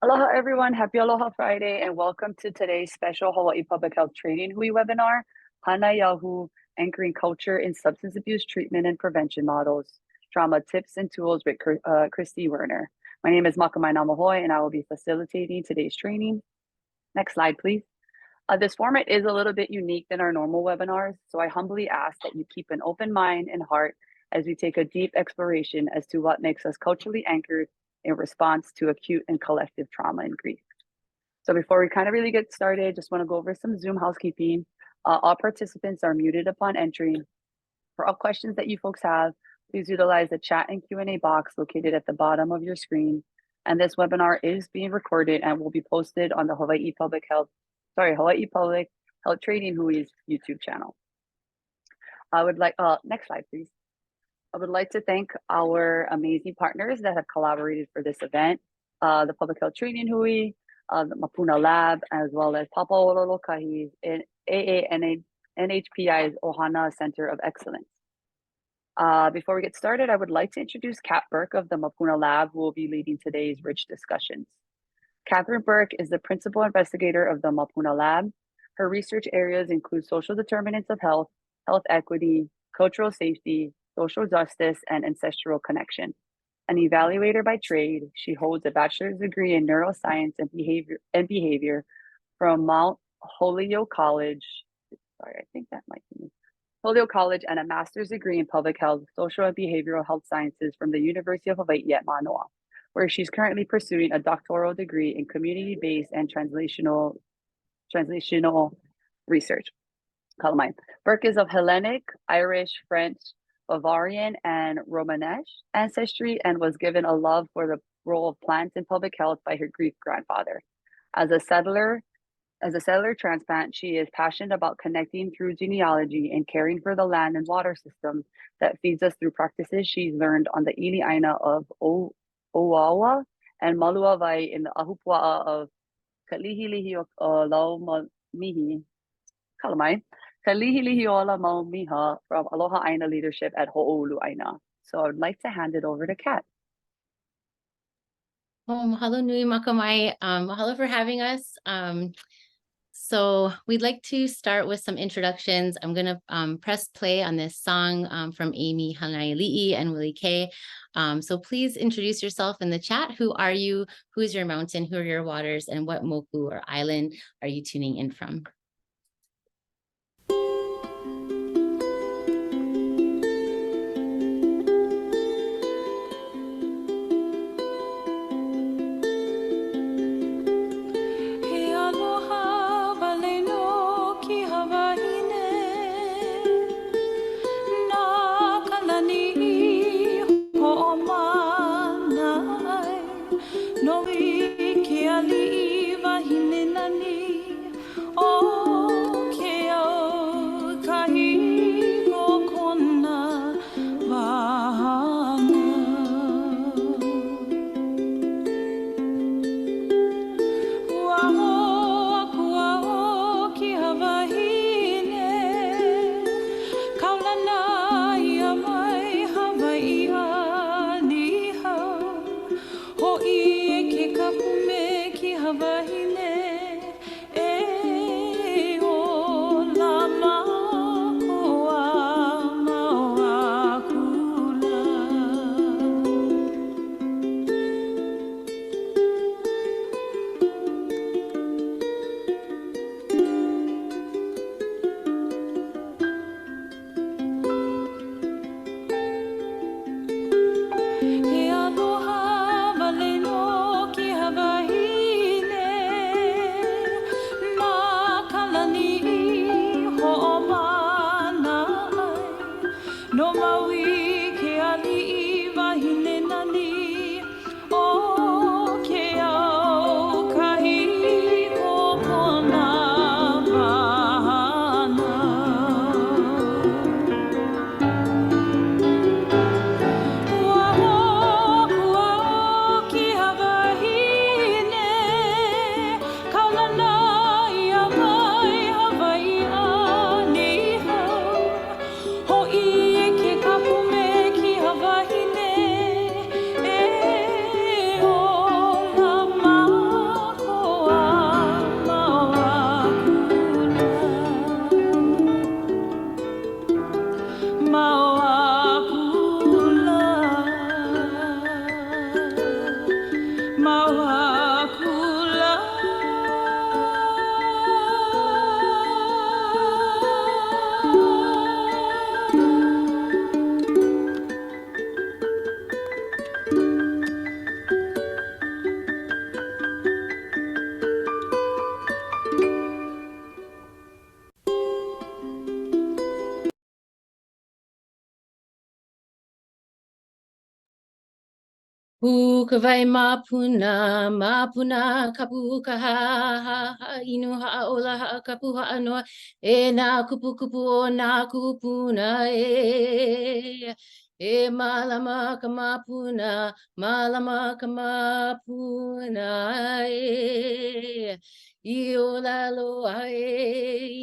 Aloha everyone, happy Aloha Friday and welcome to today's special Hawaii Public Health Training Hui webinar, Hānai Ahu, Anchoring Culture in Substance Abuse Treatment and Prevention Models, Trauma Tips and Tools with Christy Werner. My name is Makamai Namahoe and I will be facilitating today's training. Next slide, please. This format is a little bit unique than our normal webinars, so I humbly ask that you keep an open mind and heart as we take a deep exploration as to what makes us culturally anchored in response to acute and collective trauma and grief. So before we kind of really get started, just want to go over some Zoom housekeeping. All participants are muted upon entry. For all questions that you folks have, please utilize the chat and Q&A box located at the bottom of your screen. And this webinar is being recorded and will be posted on the Hawaii Public Health Training Hui's YouTube channel. I would like, next slide, please. I would like to thank our amazing partners that have collaborated for this event, the Public Health Training Hui, the Māpuna Lab, as well as Papaololokahi and NHPI's Ohana Center of Excellence. Before we get started, I would like to introduce Kat Burke of the Māpuna Lab, who will be leading today's rich discussions. Catherine Burke is the principal investigator of the Māpuna Lab. Her research areas include social determinants of health, health equity, cultural safety, social justice, and ancestral connection. An evaluator by trade, she holds a bachelor's degree in neuroscience and behavior from Mount Holyoke College. Sorry, I think that might be Holyoke College, and a master's degree in public health, social and behavioral health sciences from the University of Hawaii at Manoa, where she's currently pursuing a doctoral degree in community-based and translational research. Kalamai. Burke is of Hellenic, Irish, French, Bavarian, and Romanesque ancestry and was given a love for the role of plants in public health by her Greek grandfather. As a settler transplant, she is passionate about connecting through genealogy and caring for the land and water system that feeds us through practices she's learned on the Ili'aina of Oawa and Maluawai in the Ahupua'a of Kalihilihio'olaumihi, Kalamai. Kalihilihio'olaumiha from Aloha Aina leadership at Ho'olu'aina. So I would like to hand it over to Kat. Mahalo nui Makamai. Mahalo for having us. So we'd like to start with some introductions. I'm going to press play on this song from Amy Hanaiali'i and Willie K. So please introduce yourself in the chat. Who are you? Who is your mountain? Who are your waters? And what moku or island are you tuning in from? Kawai Māpuna, Māpuna kapu kaha inu ha'ola ha'akapu ha'anoa e nā kupu kupu o nā kupuna e malama ka Māpuna, malama ka Māpuna I o lalo ai,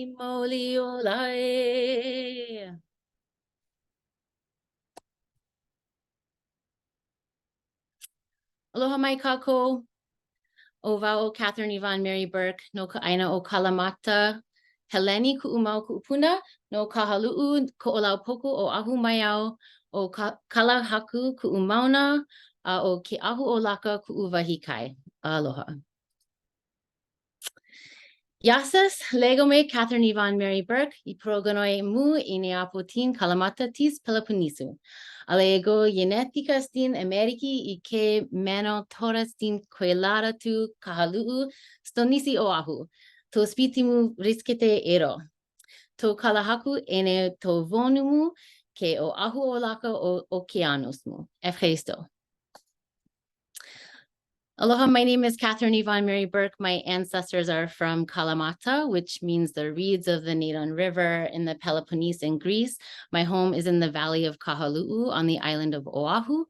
I maoli o lai. Aloha mai kākou. O wau Catherine Yvonne Mary Burke, no ka aina o Kalamata, Heleni ku'umau ku'upuna, no kahalu'u ko'olau poku o ahu mai au, o kalahaku ku'umauna, o ke ahu o laka ku'uwahikai. Aloha. Yasas, lego me Catherine Yvonne Mary Burke, I proganoi mu I neapotin Kalamata tis Peloponisu. Alego genetica stin Ameriki I ke mano tora stin koelara tu kahalu'u stonisi o ahu. To spitimu riskete ero. To kalahaku ene to vonumu ke o ahu o laka o okeanosmu. Efheisto. Aloha, my name is Catherine Yvonne Mary Burke. My ancestors are from Kalamata, which means the reeds of the Nedon River in the Peloponnese in Greece. My home is in the valley of Kahalu'u on the island of Oahu.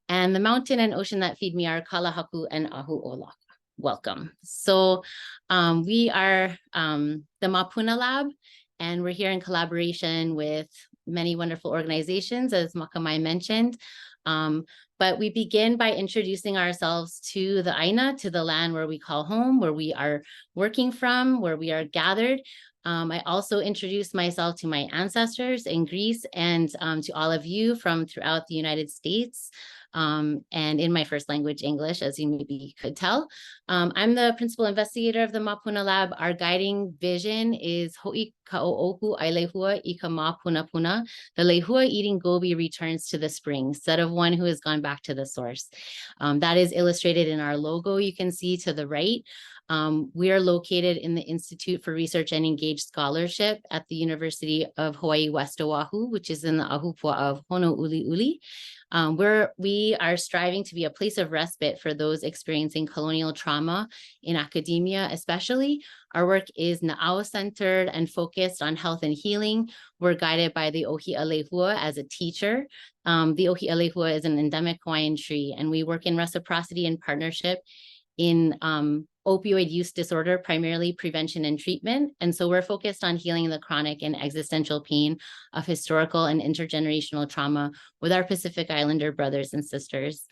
And the mountain and ocean that feed me are Kalahaku and Ahu Olaka. Welcome. So we are the Māpuna Lab, and we're here in collaboration with many wonderful organizations, as Makamai mentioned. But we begin by introducing ourselves to the Aina, to the land where we call home, where we are working from, where we are gathered. I also introduce myself to my ancestors in Greece and to all of you from throughout the United States. And in my first language, English, as you maybe could tell. I'm the principal investigator of the Māpuna Lab. Our guiding vision is Ho'i ka'o'oku ai lehua I ka Māpuna puna. The lehua eating goby returns to the spring, instead of one who has gone back to the source. That is illustrated in our logo you can see to the right. We are located in the Institute for Research and Engaged Scholarship at the University of Hawaii West Oahu, which is in the Ahupua'a of Honouliuli. Where we are striving to be a place of respite for those experiencing colonial trauma in academia, especially. Our work is Na'au-centered and focused on health and healing. We're guided by the Ohi'a Lehua as a teacher. The Ohi'a Lehua is an endemic Hawaiian tree, and we work in reciprocity and partnership in opioid use disorder, primarily prevention and treatment. And so we're focused on healing the chronic and existential pain of historical and intergenerational trauma with our Pacific Islander brothers and sisters.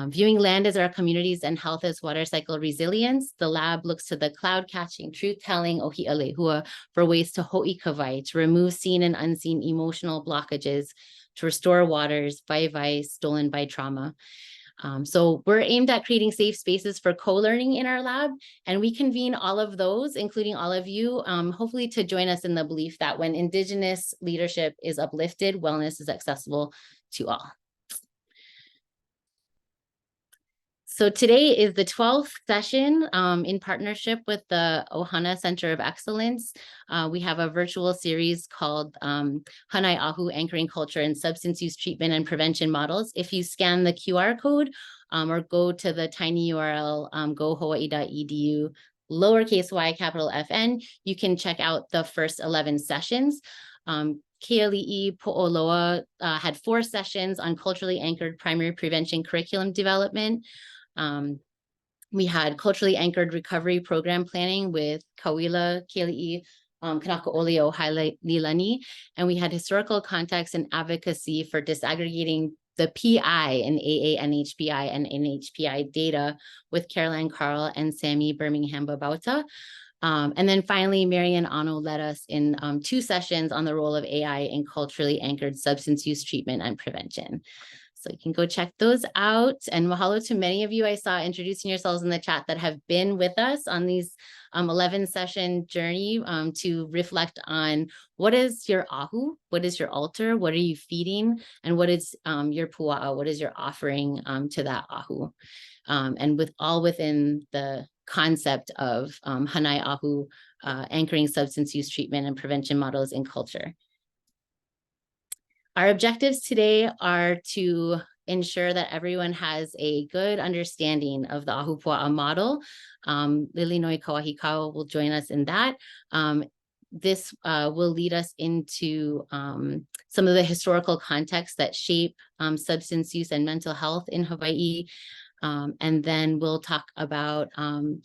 Viewing land as our communities and health as water cycle resilience, the lab looks to the cloud-catching, truth-telling Ohi'a Lehua for ways to ho'i kawai, to remove seen and unseen emotional blockages, to restore waters, vai stolen by trauma. So we're aimed at creating safe spaces for co-learning in our lab, and we convene all of those, including all of you, hopefully to join us in the belief that when Indigenous leadership is uplifted, wellness is accessible to all. So today is the 12th session in partnership with the Ohana Center of Excellence. We have a virtual series called Hānai Ahu, Anchoring Culture and Substance Use Treatment and Prevention Models. If you scan the QR code or go to the tiny URL, gohawaii.edu, lowercase y, capital FN, you can check out the first 11 sessions. KLEE Po'oloa had 4 sessions on culturally anchored primary prevention curriculum development. We had culturally anchored recovery program planning with Kawila, KLEE, Kanakaʻoleo Haililani, and we had historical context and advocacy for disaggregating the PI and AA, NHPI, and NHPI data with Caroline Carl and Sammy Birmingham Babauta. And then finally, Marian Ano led us in 2 sessions on the role of AI in culturally anchored substance use treatment and prevention. So you can go check those out. And mahalo to many of you I saw introducing yourselves in the chat that have been with us on these 11 session journey to reflect on what is your ahu, what is your altar, what are you feeding, and what is your pua'a, what is your offering to that ahu. And with all within the concept of Hānai Ahu, anchoring substance use treatment and prevention models in culture. Our objectives today are to ensure that everyone has a good understanding of the Ahupua'a model. Lilinoi Kauahikau will join us in that. This will lead us into some of the historical contexts that shape substance use and mental health in Hawaii. And then we'll talk about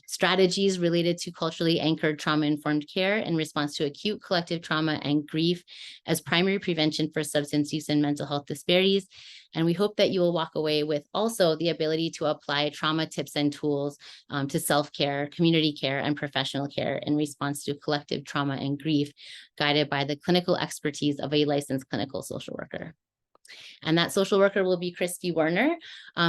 strategies related to culturally anchored trauma-informed care in response to acute collective trauma and grief as primary prevention for substance use and mental health disparities. And we hope that you will walk away with also the ability to apply trauma tips and tools to self-care, community care, and professional care in response to collective trauma and grief, guided by the clinical expertise of a licensed clinical social worker. And that social worker will be Christy Werner.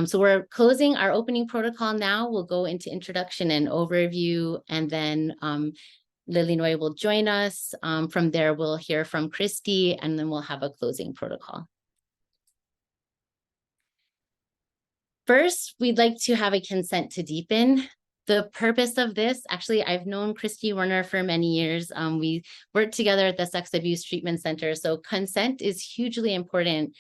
So we're closing our opening protocol now. We'll go into introduction and overview, and then Lilinoi will join us. From there, we'll hear from Christy, and then we'll have a closing protocol. First, we'd like to have a consent to deepen. The purpose of this, actually, I've known Christy Werner for many years. We worked together at the Sex Abuse Treatment Center, so consent is hugely important.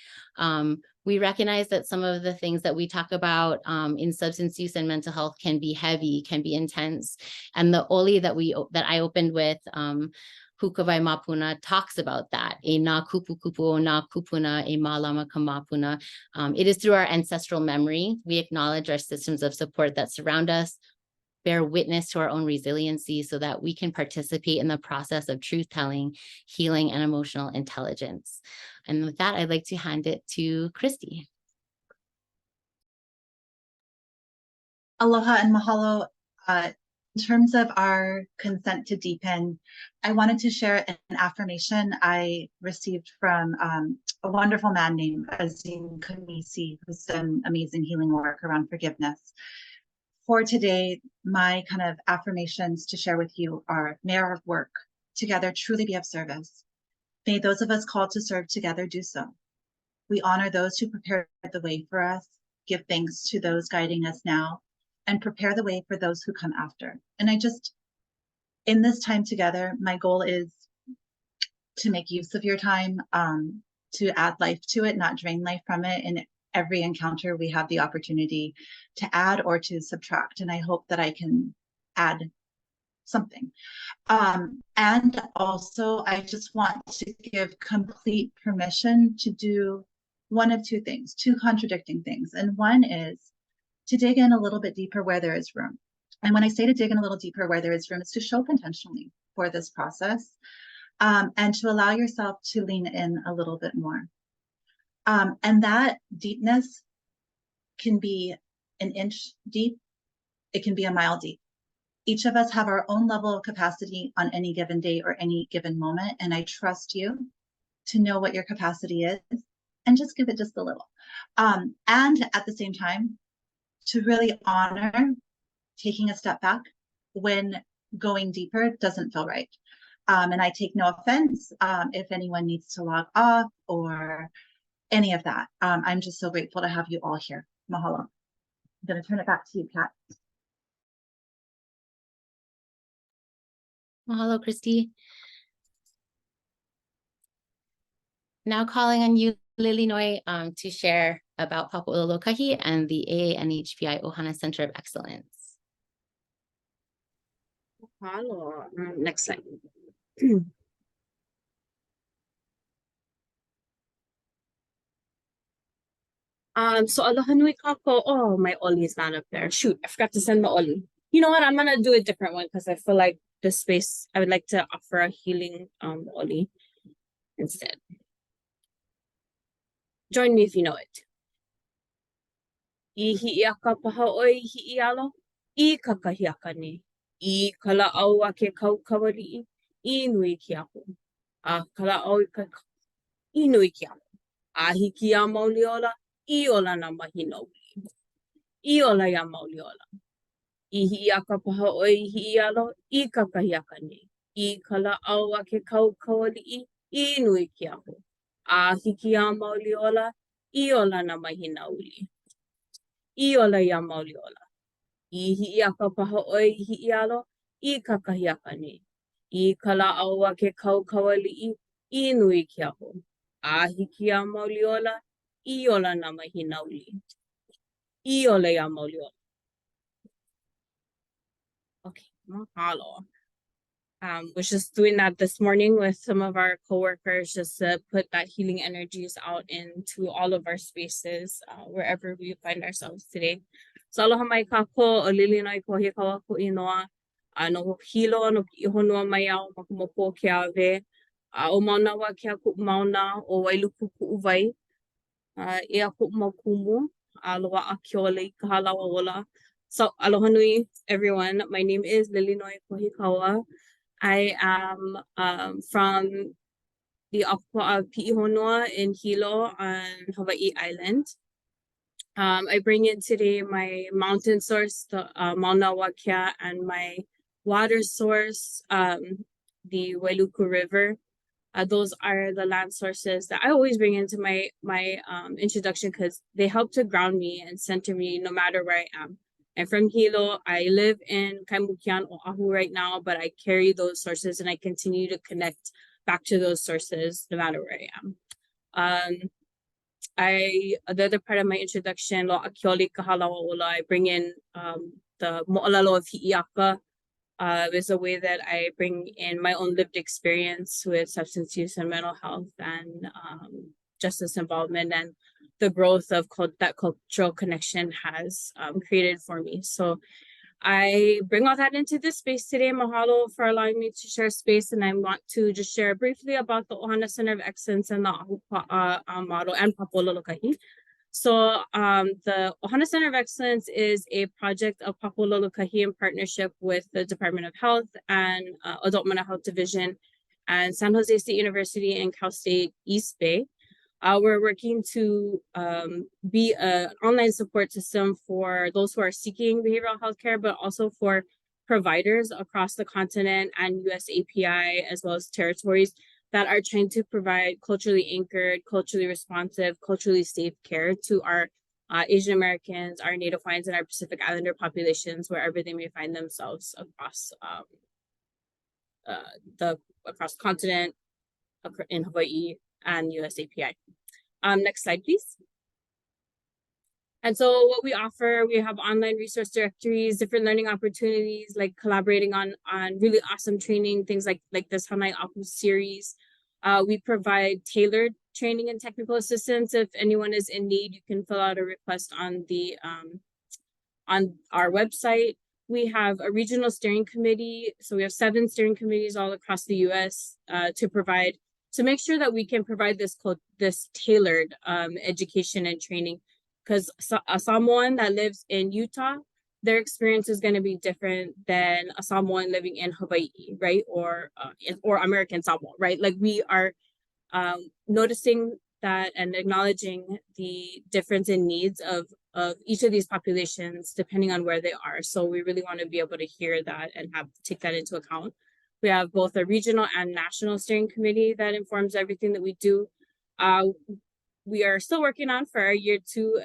We recognize that some of the things that we talk about in substance use and mental health can be heavy, can be intense. And the oli that I opened with, Hukawai Māpuna, talks about that. E nā kupu kupu o nā kupuna, e mālama ka Māpuna. It is through our ancestral memory. We acknowledge our systems of support that surround us, bear witness to our own resiliency so that we can participate in the process of truth-telling, healing, and emotional intelligence. And with that, I'd like to hand it to Christy. Aloha and mahalo. In terms of our consent to deepen, I wanted to share an affirmation I received from a wonderful man named Azim Kamisi, who's done amazing healing work around forgiveness. For today, my kind of affirmations to share with you are, may our work together truly be of service. May those of us called to serve together do so. We honor those who prepared the way for us, give thanks to those guiding us now, and prepare the way for those who come after. And in this time together, my goal is to make use of your time, to add life to it, not drain life from it. In every encounter, we have the opportunity to add or to subtract. And I hope that I can add something. And also, I just want to give complete permission to do one of two things, two contradicting things. And one is to dig in a little bit deeper where there is room. And when I say to dig in a little deeper where there is room, it's to show up intentionally for this process, and to allow yourself to lean in a little bit more. And that deepness can be an inch deep. It can be a mile deep. Each of us have our own level of capacity on any given day or any given moment. And I trust you to know what your capacity is and just give it just a little. And at the same time, to really honor taking a step back when going deeper doesn't feel right. And I take no offense if anyone needs to log off or any of that. I'm just so grateful to have you all here. Mahalo. I'm going to turn it back to you, Kat. Mahalo, Christy. Now calling on you, Lilinoi, to share about Papu'ololokahi and the AANHPI Ohana Center of Excellence. Hello. Next slide. So aloha nui kako. Oh, my Oli is not up there. Shoot, I forgot to send my Oli. You know what? I'm gonna do a different one because I feel like this space, I would like to offer a healing Oli instead. Join me if you know it. I hi'iaka paha oi hi'ialo, I kakahiaka ni. I kala au a ke kaukawali'i, I nui ki ahu. A kala au I ka I nui ki ahu. A hiki a mauli ola, I ola na mahina uli. I ola ia mauli ola. I hi a ka paha oi hi alo, I ka kahiaka nei. I kala au a ke kaukawali'i, I nui ki ahu. A hiki a mauli ola, I ola na mahina uli. I ola ia mauli ola. I hi a ka paha oi hi alo, I ka kahiaka nei. I kala au a ke kaukawali'i, I nui ki ahu. A hiki a mauli ola, I ola na mahina uli. I ola ia mauli ola. Okay, mahalo. Was just doing that this morning with some of our coworkers, just to put that healing energies out into all of our spaces, wherever we find ourselves today. So aloha mai kako, o lili no I kohi kawa ku inoa, no hilo no ki honua mai au makumopo ke ave, o mauna wa ke aku mauna o wailuku ku uvai, e aku makumu, aloha a kiole I ka halawa ola. So aloha nui everyone, my name is Lili Noi Kohikawa. I am from the Ahupua'a Pi'ihonua in Hilo on Hawaii Island. I bring in today my mountain source, the Mauna Wakea, and my water source, the Wailuku River. Those are the land sources that I always bring into my introduction because they help to ground me and center me no matter where I am. And from Hilo, I live in Kaimukian, Oahu right now, but I carry those sources and I continue to connect back to those sources no matter where I am. The other part of my introduction, lo akioli kahalawa ola, I bring in the mo'olelo of hi'iaka. Is a way that I bring in my own lived experience with substance use and mental health and justice involvement and the growth of that cultural connection has created for me. So I bring all that into this space today. Mahalo for allowing me to share space, and I want to just share briefly about the Ohana Center of Excellence and the Ahupua'a model and Papololokahi. So the Ohana Center of Excellence is a project of Papololokahi in partnership with the Department of Health and Adult Mental Health Division and San Jose State University and Cal State East Bay. We're working to be an online support system for those who are seeking behavioral health care, but also for providers across the continent and US API, as well as territories that are trying to provide culturally anchored, culturally responsive, culturally safe care to our Asian Americans, our Native Hawaiians, and our Pacific Islander populations, wherever they may find themselves across across the continent, in Hawaii, and US API. Next slide, please. And so what we offer, we have online resource directories, different learning opportunities, like collaborating on really awesome training, things like this Hānai Ahu series. We provide tailored training and technical assistance. If anyone is in need, you can fill out a request on our website. We have a regional steering committee. So we have 7 steering committees all across the US to make sure that we can provide this tailored education and training. Because a Samoan that lives in Utah, their experience is going to be different than a Samoan living in Hawaii, right? Or American Samoa, right? Like we are noticing that and acknowledging the difference in needs of each of these populations depending on where they are. So we really want to be able to hear that and take that into account. We have both a regional and national steering committee that informs everything that we do. We are still working on for our year 2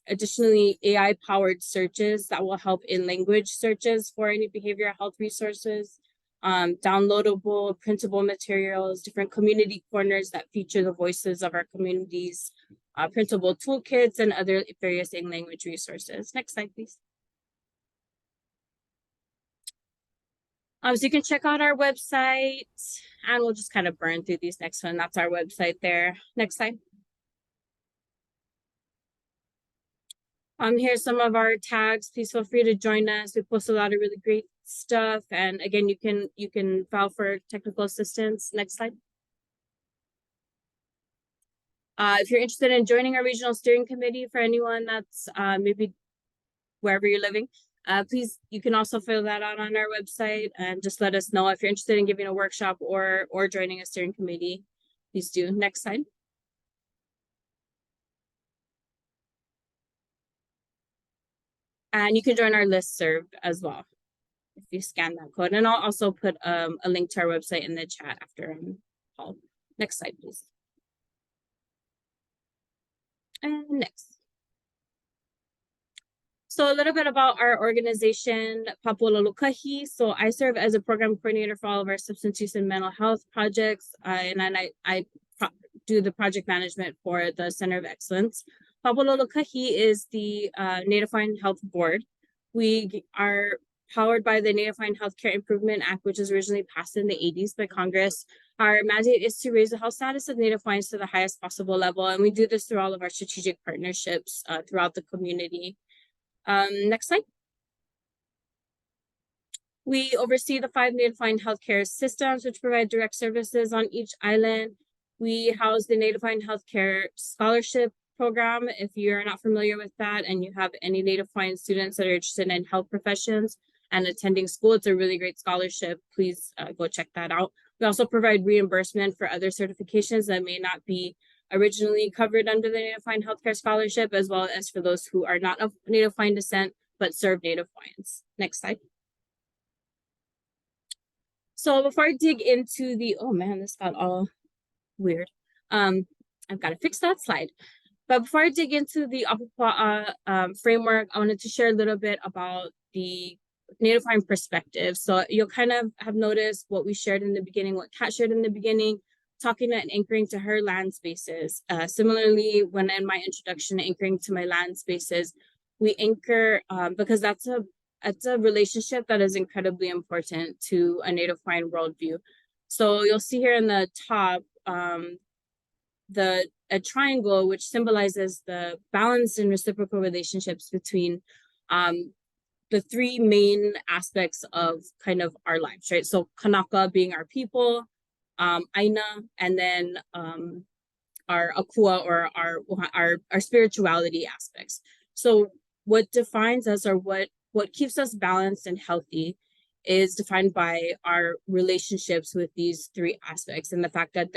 additionally AI-powered searches that will help in language searches for any behavioral health resources, downloadable, printable materials, different community corners that feature the voices of our communities, printable toolkits, and other various language resources. Next slide, please. So you can check out our website, and we'll just kind of burn through these next one. That's our website there. Next slide. Here's some of our tags. Please feel free to join us. We post a lot of really great stuff. And again, you can file for technical assistance. Next slide. If you're interested in joining our regional steering committee, for anyone that's maybe wherever you're living, Please, you can also fill that out on our website and just let us know if you're interested in giving a workshop or joining a steering committee. Please do. Next slide. And you can join our listserv as well if you scan that code. And I'll also put a link to our website in the chat after Paul. Next slide, please. And next. So a little bit about our organization, Papua. So I serve as a program coordinator for all of our substance use and mental health projects, and then I do the project management for the Center of Excellence. Papua is the Native Hawaiian Health Board. We are powered by the Native Hawaiian Healthcare Improvement Act, which was originally passed in the 80s by Congress. Our mandate is to raise the health status of Native Hawaiians to the highest possible level, and we do this through all of our strategic partnerships throughout the community. Next slide. We oversee the 5 Native Hawaiian healthcare systems, which provide direct services on each island. We house the Native Hawaiian Healthcare Scholarship Program. If you're not familiar with that and you have any Native Hawaiian students that are interested in health professions and attending school, it's a really great scholarship. Please go check that out. We also provide reimbursement for other certifications that may not be originally covered under the Native Hawaiian Healthcare Scholarship, as well as for those who are not of Native Hawaiian descent, but serve Native Hawaiians. Next slide. So before I dig into the, oh man, this got all weird. I've got to fix that slide. But before I dig into the Ahupua'a framework, I wanted to share a little bit about the Native Hawaiian perspective. So you'll kind of have noticed what we shared in the beginning, what Kat shared in the beginning, talking and anchoring to her land spaces. Similarly, when in my introduction, anchoring to my land spaces, we anchor because that's a relationship that is incredibly important to a Native Hawaiian worldview. So you'll see here in the top, a triangle which symbolizes the balanced and reciprocal relationships between the 3 main aspects of kind of our lives, right? So Kanaka being our people, Aina, and then our Akua or our spirituality aspects. So what defines us, or what keeps us balanced and healthy, is defined by our relationships with these 3 aspects, and the fact that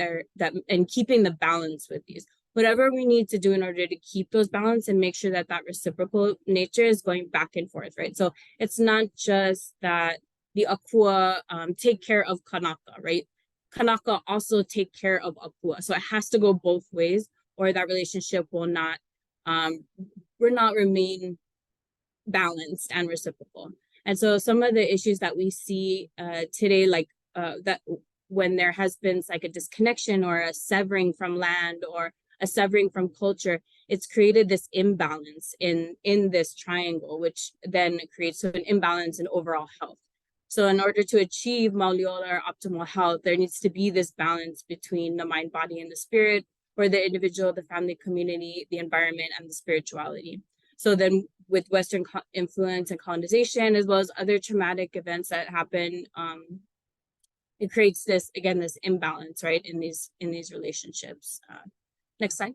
and keeping the balance with these. Whatever we need to do in order to keep those balance and make sure that that reciprocal nature is going back and forth, right? So it's not just that the Akua take care of Kanaka, right? Kanaka also take care of Akua. So it has to go both ways, or that relationship will not remain balanced and reciprocal. And so some of the issues that we see today, like that when there has been like a disconnection or a severing from land or a severing from culture, it's created this imbalance in this triangle, which then creates an imbalance in overall health. So in order to achieve Mauliola or optimal health, there needs to be this balance between the mind, body, and the spirit, or the individual, the family, community, the environment, and the spirituality. So then with Western influence and colonization, as well as other traumatic events that happen, it creates this, again, this imbalance, right, in these relationships. Next slide.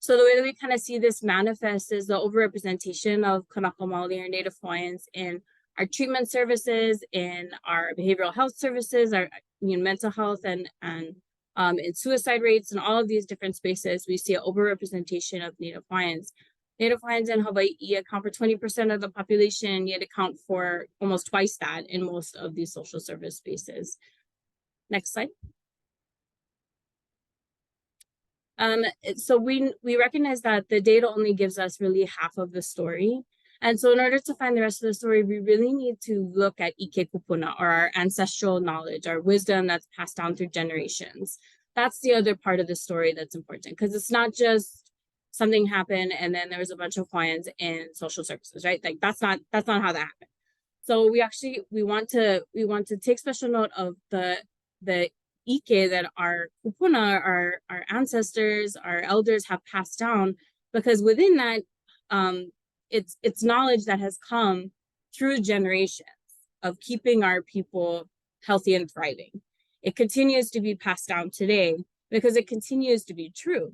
So the way that we kind of see this manifest is the overrepresentation of Kanaka Maoli or Native Hawaiians in our treatment services, in our behavioral health services, our mental health, and in suicide rates, and all of these different spaces. We see an overrepresentation of Native Hawaiians. Native Hawaiians in Hawaii account for 20% of the population, yet account for almost twice that in most of these social service spaces. Next slide. So we recognize that the data only gives us really half of the story. And so in order to find the rest of the story, we really need to look at Ike Kupuna, or our ancestral knowledge, our wisdom that's passed down through generations. That's the other part of the story that's important, because it's not just something happened and then there was a bunch of Hawaiians in social services, right? Like that's not how that happened. So we want to take special note of the Ike that our kupuna, our ancestors, our elders have passed down, because within that, it's knowledge that has come through generations of keeping our people healthy and thriving. It continues to be passed down today because it continues to be true.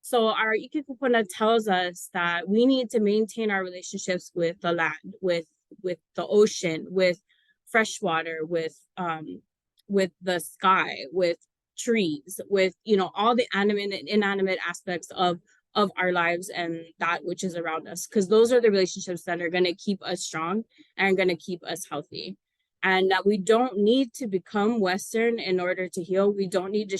So our Ike Kupuna tells us that we need to maintain our relationships with the land, with the ocean, with fresh water, with the sky, with trees, with, you know, all the animate and inanimate aspects of our lives and that which is around us, because those are the relationships that are going to keep us strong and going to keep us healthy. And that we don't need to become Western in order to heal. We don't need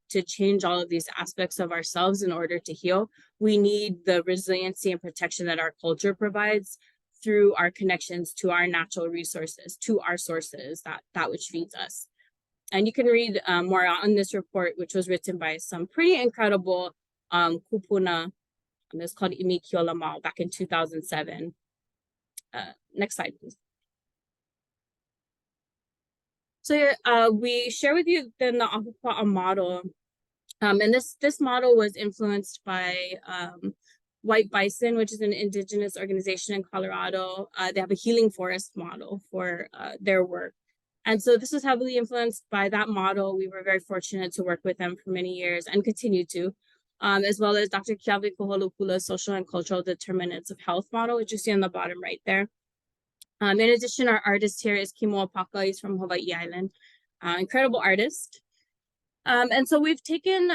to change all of these aspects of ourselves in order to heal. We need the resiliency and protection that our culture provides through our connections to our natural resources, to our sources, that which feeds us. And you can read more on this report, which was written by some pretty incredible kupuna. It's called Imi Kiolamal back in 2007. Next slide, please. So we share with you then the Ahupua'a model. And this model was influenced by White Bison, which is an indigenous organization in Colorado. They have a healing forest model for their work. And so this was heavily influenced by that model. We were very fortunate to work with them for many years and continue to, as well as Dr. Kiawe Koholopula's social and cultural determinants of health model, which you see on the bottom right there. In addition, our artist here is Kimoapaka. He's from Hawaiʻi Island, incredible artist. And so we've taken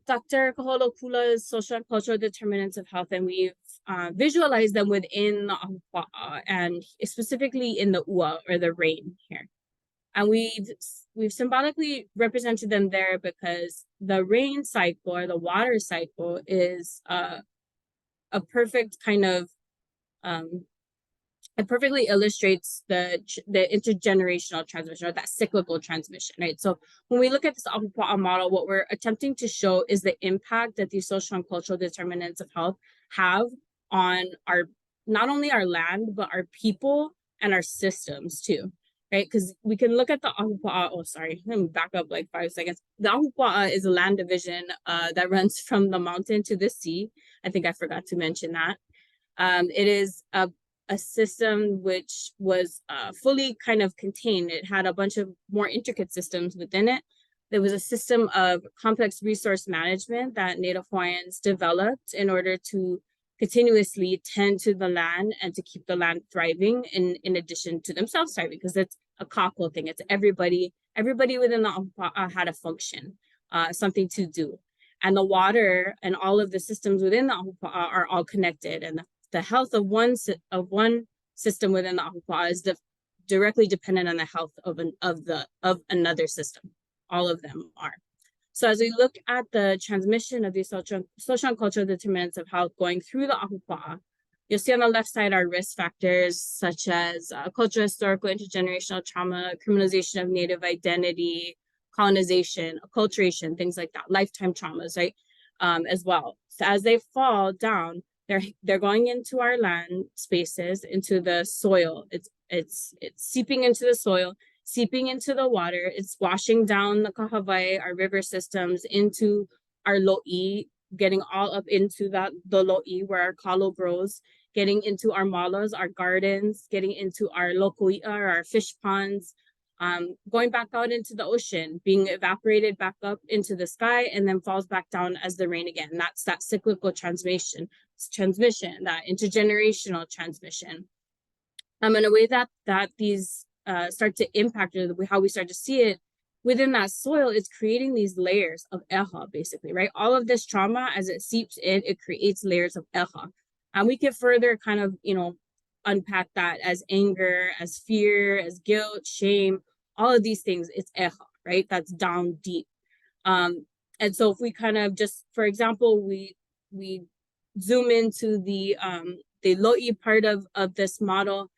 Dr. Koholopula's social and cultural determinants of health, and we've visualized them within the Ahupua'a, and specifically in the ua, or the rain here. And we've symbolically represented them there because the rain cycle, or the water cycle, is a perfect kind of it perfectly illustrates the intergenerational transmission, or that cyclical transmission, right? So when we look at this Ahupua'a model, what we're attempting to show is the impact that these social and cultural determinants of health have on not only our land, but our people and our systems too, right? Because we can look at the Ahupua'a, let me back up like 5 seconds. The Ahupua'a is a land division that runs from the mountain to the sea. I think I forgot to mention that. It is a system which was fully kind of contained. It had a bunch of more intricate systems within it. There was a system of complex resource management that Native Hawaiians developed in order to continuously tend to the land and to keep the land thriving in addition to themselves thriving, because it's a kako thing. It's everybody within the Ahupua'a had a function, something to do. And the water and all of the systems within the Ahupua'a are all connected, and the health of one system within the Ahupua'a is directly dependent on the health of another system. All of them are. So as we look at the transmission of these social and cultural determinants of health going through the Ahupua'a, you'll see on the left side are risk factors such as cultural, historical, intergenerational trauma, criminalization of Native identity, colonization, acculturation, things like that, lifetime traumas, right? As well. So as they fall down, they're going into our land spaces, into the soil. It's seeping into the soil, seeping into the water. It's washing down the kahawai, our river systems, into our lo'i, getting all up into the lo'i where our kalo grows, getting into our malas, our gardens, getting into our lokoi'a, our fish ponds, going back out into the ocean, being evaporated back up into the sky, and then falls back down as the rain again. That's that cyclical transmission, that intergenerational transmission. In a way that these start to impact, or how we start to see it within that soil, is creating these layers of eha, basically, right? All of this trauma, as it seeps in, it creates layers of eha. And we can further kind of, unpack that as anger, as fear, as guilt, shame, all of these things. It's eha, right? That's down deep. And so if we kind of just, for example, we zoom into the lo'i part of this model,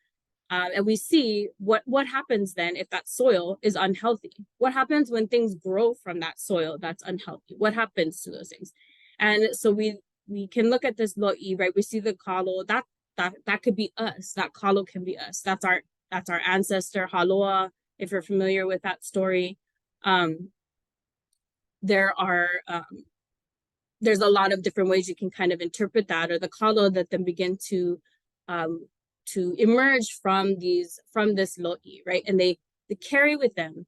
and we see what happens then if that soil is unhealthy. What happens when things grow from that soil that's unhealthy? What happens to those things? And so we can look at this lo'i, right? We see the kalo, that could be us. That kalo can be us. That's our ancestor Haloa, if you're familiar with that story. There's a lot of different ways you can kind of interpret that, or the kalo that then begin to emerge from this lo'i, right? And they carry with them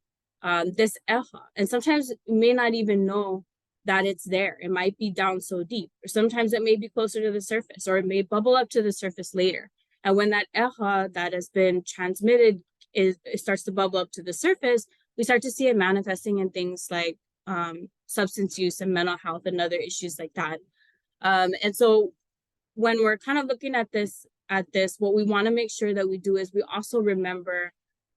this eha. And sometimes you may not even know that it's there. It might be down so deep, or sometimes it may be closer to the surface, or it may bubble up to the surface later. And when that eha that has been transmitted it starts to bubble up to the surface, we start to see it manifesting in things like substance use and mental health and other issues like that. And so when we're kind of looking at this, what we want to make sure that we do is we also remember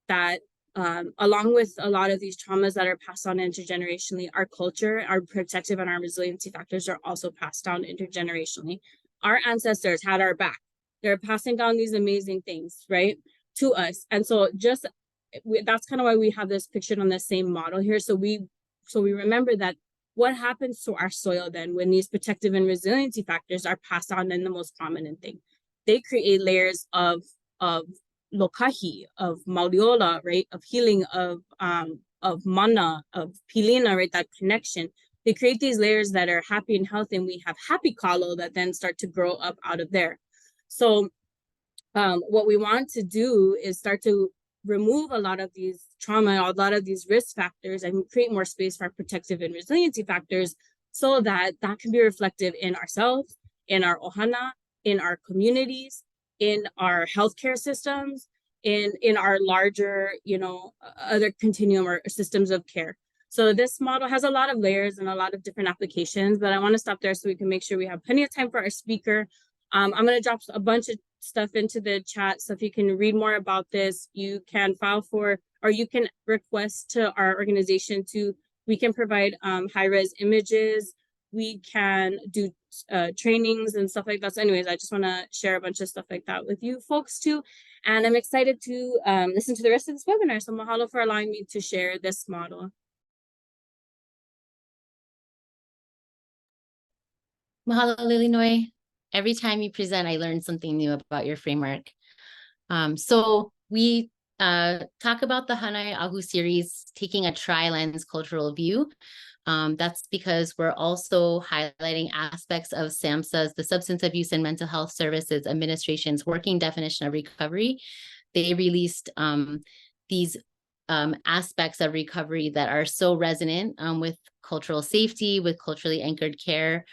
that along with a lot of these traumas that are passed on intergenerationally, our culture, our protective and our resiliency factors are also passed down intergenerationally. Our ancestors had our back. They're passing down these amazing things, right, to us. And so that's kind of why we have this pictured on the same model here. So we remember that what happens to our soil then when these protective and resiliency factors are passed on in the most prominent thing? They create layers of lokahi, of mauliola, right, of healing, of mana, of pilina, right, that connection. They create these layers that are happy and healthy, and we have happy kalo that then start to grow up out of there. So what we want to do is start to remove a lot of these trauma, a lot of these risk factors, and create more space for protective and resiliency factors so that can be reflective in ourselves, in our ohana, in our communities, in our healthcare systems, in our larger, other continuum or systems of care. So this model has a lot of layers and a lot of different applications, but I want to stop there so we can make sure we have plenty of time for our speaker. I'm going to drop a bunch of stuff into the chat. So if you can read more about this, you can file for, or you can request to our organization we can provide high-res images. We can do trainings and stuff like that. So anyways, I just want to share a bunch of stuff like that with you folks too. And I'm excited to listen to the rest of this webinar. So mahalo for allowing me to share this model. Mahalo, Lilinoy. Every time you present, I learn something new about your framework. So we talk about the Hānai Ahu series, taking a tri-lens cultural view. That's because we're also highlighting aspects of SAMHSA's, the Substance Abuse and Mental Health Services Administration's working definition of recovery. They released these aspects of recovery that are so resonant with cultural safety, with culturally anchored care,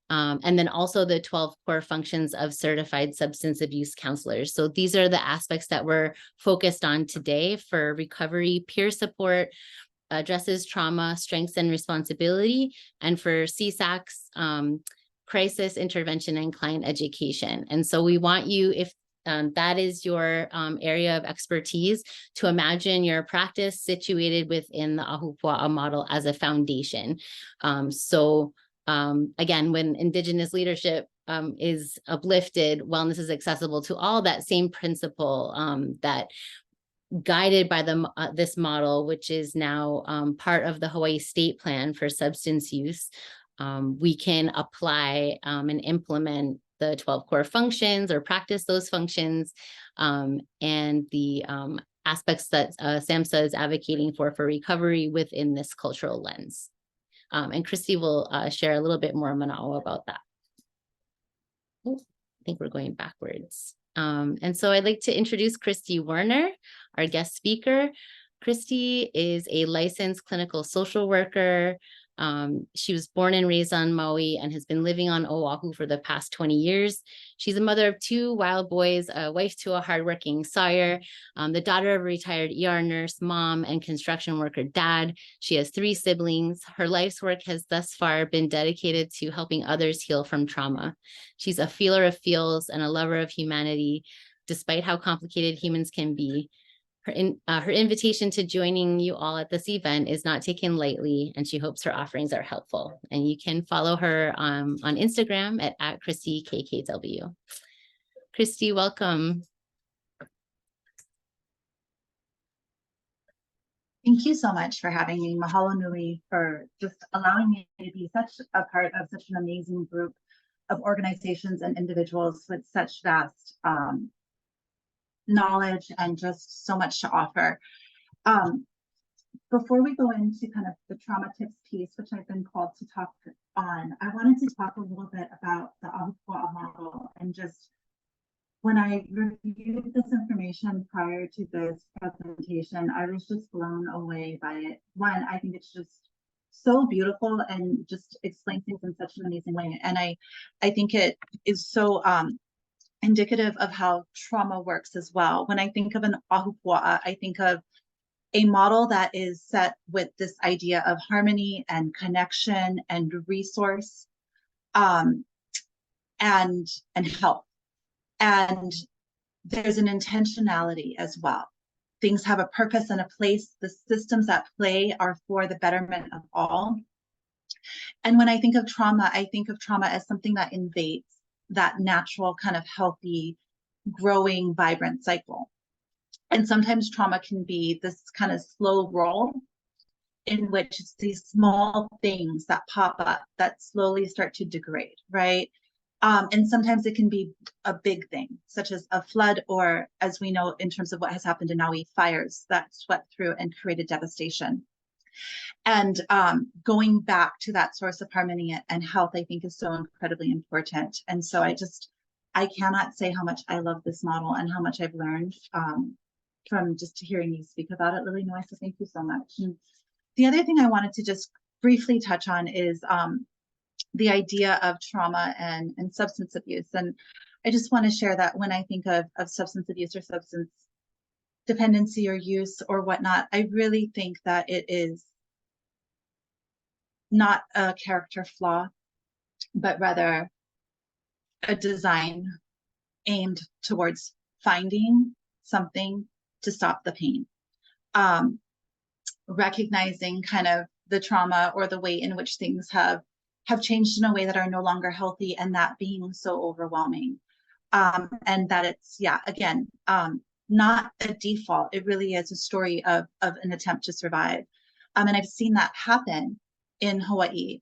and then also the 12 core functions of certified substance abuse counselors. So these are the aspects that we're focused on today for recovery, peer support, addresses trauma, strengths and responsibility, and for CSAC's crisis intervention and client education. And so we want you, if that is your area of expertise, to imagine your practice situated within the Ahupua'a model as a foundation. Again, when Indigenous leadership is uplifted, wellness is accessible to all, that same principle that guided by this model, which is now part of the Hawaiʻi State Plan for substance use, we can apply and implement the 12 core functions or practice those functions and the aspects that SAMHSA is advocating for recovery within this cultural lens. And Christy will share a little bit more mana'o about that. Oh, I think we're going backwards. And so I'd like to introduce Christy Werner, our guest speaker. Christy is a licensed clinical social worker. She was born and raised on Maui and has been living on Oahu for the past 20 years. She's a mother of 2 wild boys, a wife to a hardworking sire, the daughter of a retired ER nurse, mom, and construction worker dad. She has 3 siblings. Her life's work has thus far been dedicated to helping others heal from trauma. She's a feeler of feels and a lover of humanity, despite how complicated humans can be. Her invitation to joining you all at this event is not taken lightly, and she hopes her offerings are helpful. And you can follow her on Instagram at ChristyKKW. Christy, welcome. Thank you so much for having me. Mahalo nui for just allowing me to be such a part of such an amazing group of organizations and individuals with such vast knowledge and just so much to offer. Before we go into kind of the trauma tips piece, which I've been called to talk on, I wanted to talk a little bit about the Ahupua'a model. And just when I reviewed this information prior to this presentation, I was just blown away by it. One, I think it's just so beautiful and just explains things in such an amazing way. And I think it is so indicative of how trauma works as well. When I think of an Ahupua'a, I think of a model that is set with this idea of harmony and connection and resource, and health. And there's an intentionality as well. Things have a purpose and a place. The systems at play are for the betterment of all. And when I think of trauma as something that invades that natural kind of healthy, growing, vibrant cycle. And sometimes trauma can be this kind of slow roll in which it's these small things that pop up that slowly start to degrade, right? And sometimes it can be a big thing, such as a flood, or as we know in terms of what has happened in Maui, fires that swept through and created devastation. And going back to that source of harmony and health, I think is so incredibly important. And so I cannot say how much I love this model and how much I've learned from just hearing you speak about it, Lily. So thank you so much. The other thing I wanted to just briefly touch on is the idea of trauma and substance abuse. And I just want to share that when I think of substance abuse or substance dependency or use or whatnot, I really think that it is not a character flaw, but rather a design aimed towards finding something to stop the pain. Recognizing kind of the trauma or the way in which things have changed in a way that are no longer healthy, and that being so overwhelming. And that it's, again, not a default. It really is a story of an attempt to survive. And I've seen that happen in Hawaii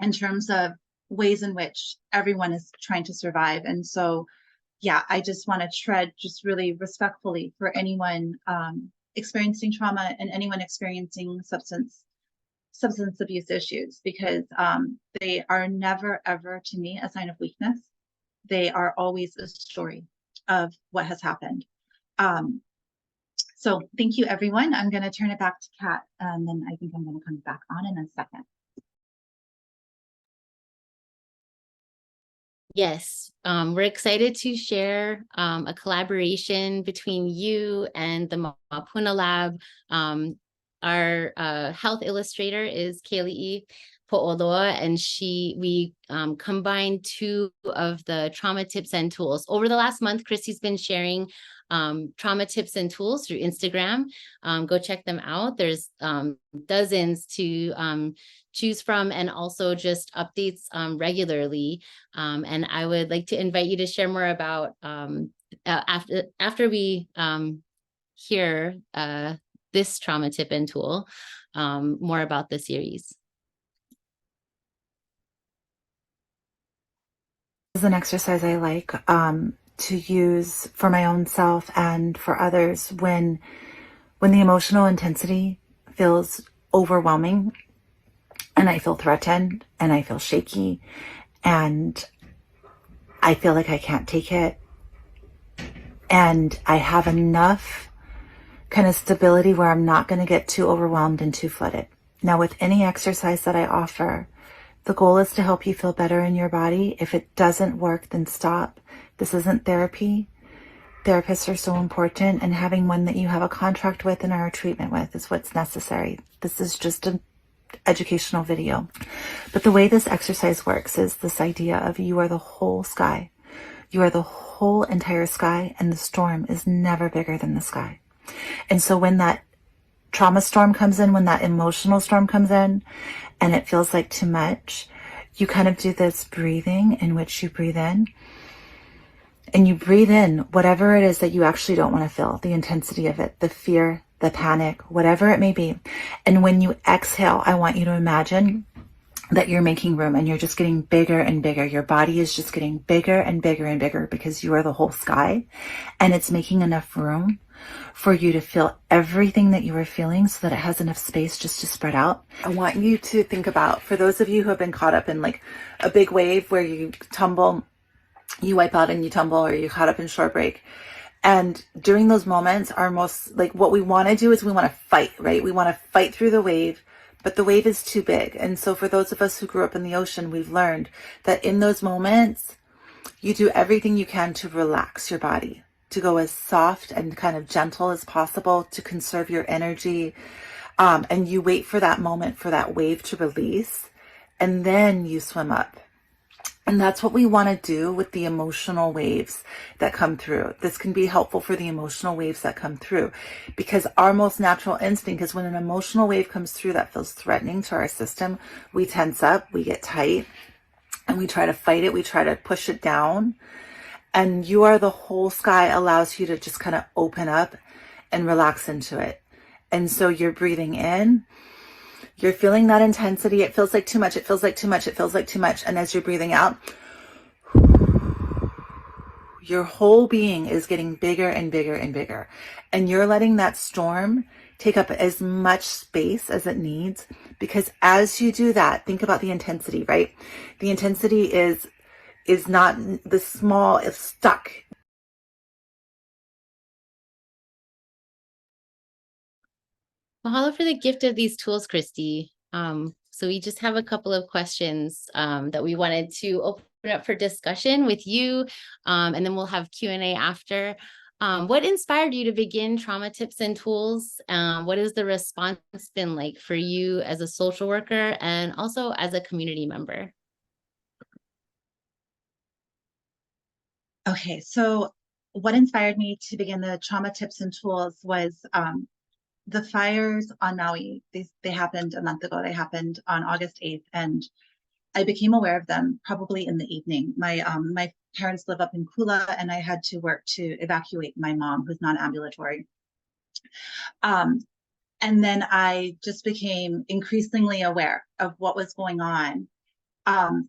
in terms of ways in which everyone is trying to survive. And so, I just want to tread just really respectfully for anyone experiencing trauma and anyone experiencing substance abuse issues, because they are never, ever, to me, a sign of weakness. They are always a story of what has happened. So thank you, everyone. I'm going to turn it back to Kat, and then I think I'm going to come back on in a second. Yes, we're excited to share a collaboration between you and the Māpuna Lab. Our health illustrator is Kali'i Po'oloa, and we combined two of the trauma tips and tools. Over the last month, Chrissy's been sharing trauma tips and tools through Instagram. Go check them out. There's dozens to choose from, and also just updates regularly. And I would like to invite you to share more about after we hear this trauma tip and tool, more about the series. This is an exercise I like to use for my own self and for others when the emotional intensity feels overwhelming, and I feel threatened, and I feel shaky, and I feel like I can't take it, and I have enough kind of stability where I'm not going to get too overwhelmed and too flooded. Now, with any exercise that I offer, the goal is to help you feel better in your body. If it doesn't work, then stop. This isn't therapy. Therapists are so important, and having one that you have a contract with and are a treatment with is what's necessary. This is just an educational video. But the way this exercise works is this idea of you are the whole sky. You are the whole entire sky, and the storm is never bigger than the sky. And so when that trauma storm comes in, when that emotional storm comes in, and it feels like too much, you kind of do this breathing in which you breathe in, and you breathe in whatever it is that you actually don't want to feel, the intensity of it, the fear, the panic, whatever it may be. And when you exhale, I want you to imagine that you're making room, and you're just getting bigger and bigger. Your body is just getting bigger and bigger and bigger because you are the whole sky, and it's making enough room for you to feel everything that you are feeling so that it has enough space just to spread out. I want you to think about, for those of you who have been caught up in like a big wave where you tumble, you wipe out and you tumble, or you're caught up in short break. And during those moments, our most, like, what we want to do is we want to fight, right? We want to fight through the wave but the wave is too big. And so for those of us who grew up in the ocean, we've learned that in those moments, you do everything you can to relax your body, to go as soft and kind of gentle as possible, to conserve your energy. And you wait for that moment for that wave to release, and then you swim up. And that's what we want to do with the emotional waves that come through. This can be helpful for the emotional waves that come through, because our most natural instinct is when an emotional wave comes through that feels threatening to our system, we tense up, we get tight, and we try to fight it. We try to push it down. And You Are the Whole Sky allows you to just kind of open up and relax into it. And so you're breathing in. You're feeling that intensity. It feels like too much. It feels like too much. It feels like too much. And as you're breathing out, your whole being is getting bigger and bigger and bigger. And you're letting that storm take up as much space as it needs. Because as you do that, think about the intensity, right? The intensity is not the small, it's stuck. Mahalo for the gift of these tools, Christy. So we just have a couple of questions that we wanted to open up for discussion with you, and then we'll have Q&A after. What inspired you to begin Trauma Tips and Tools? What has the response been like for you as a social worker and also as a community member? Okay, so what inspired me to begin the Trauma Tips and Tools was the fires on Maui. They happened a month ago. They happened on August 8th, and I became aware of them probably in the evening. My parents live up in Kula, and I had to work to evacuate my mom, who's non-ambulatory. And then I just became increasingly aware of what was going on.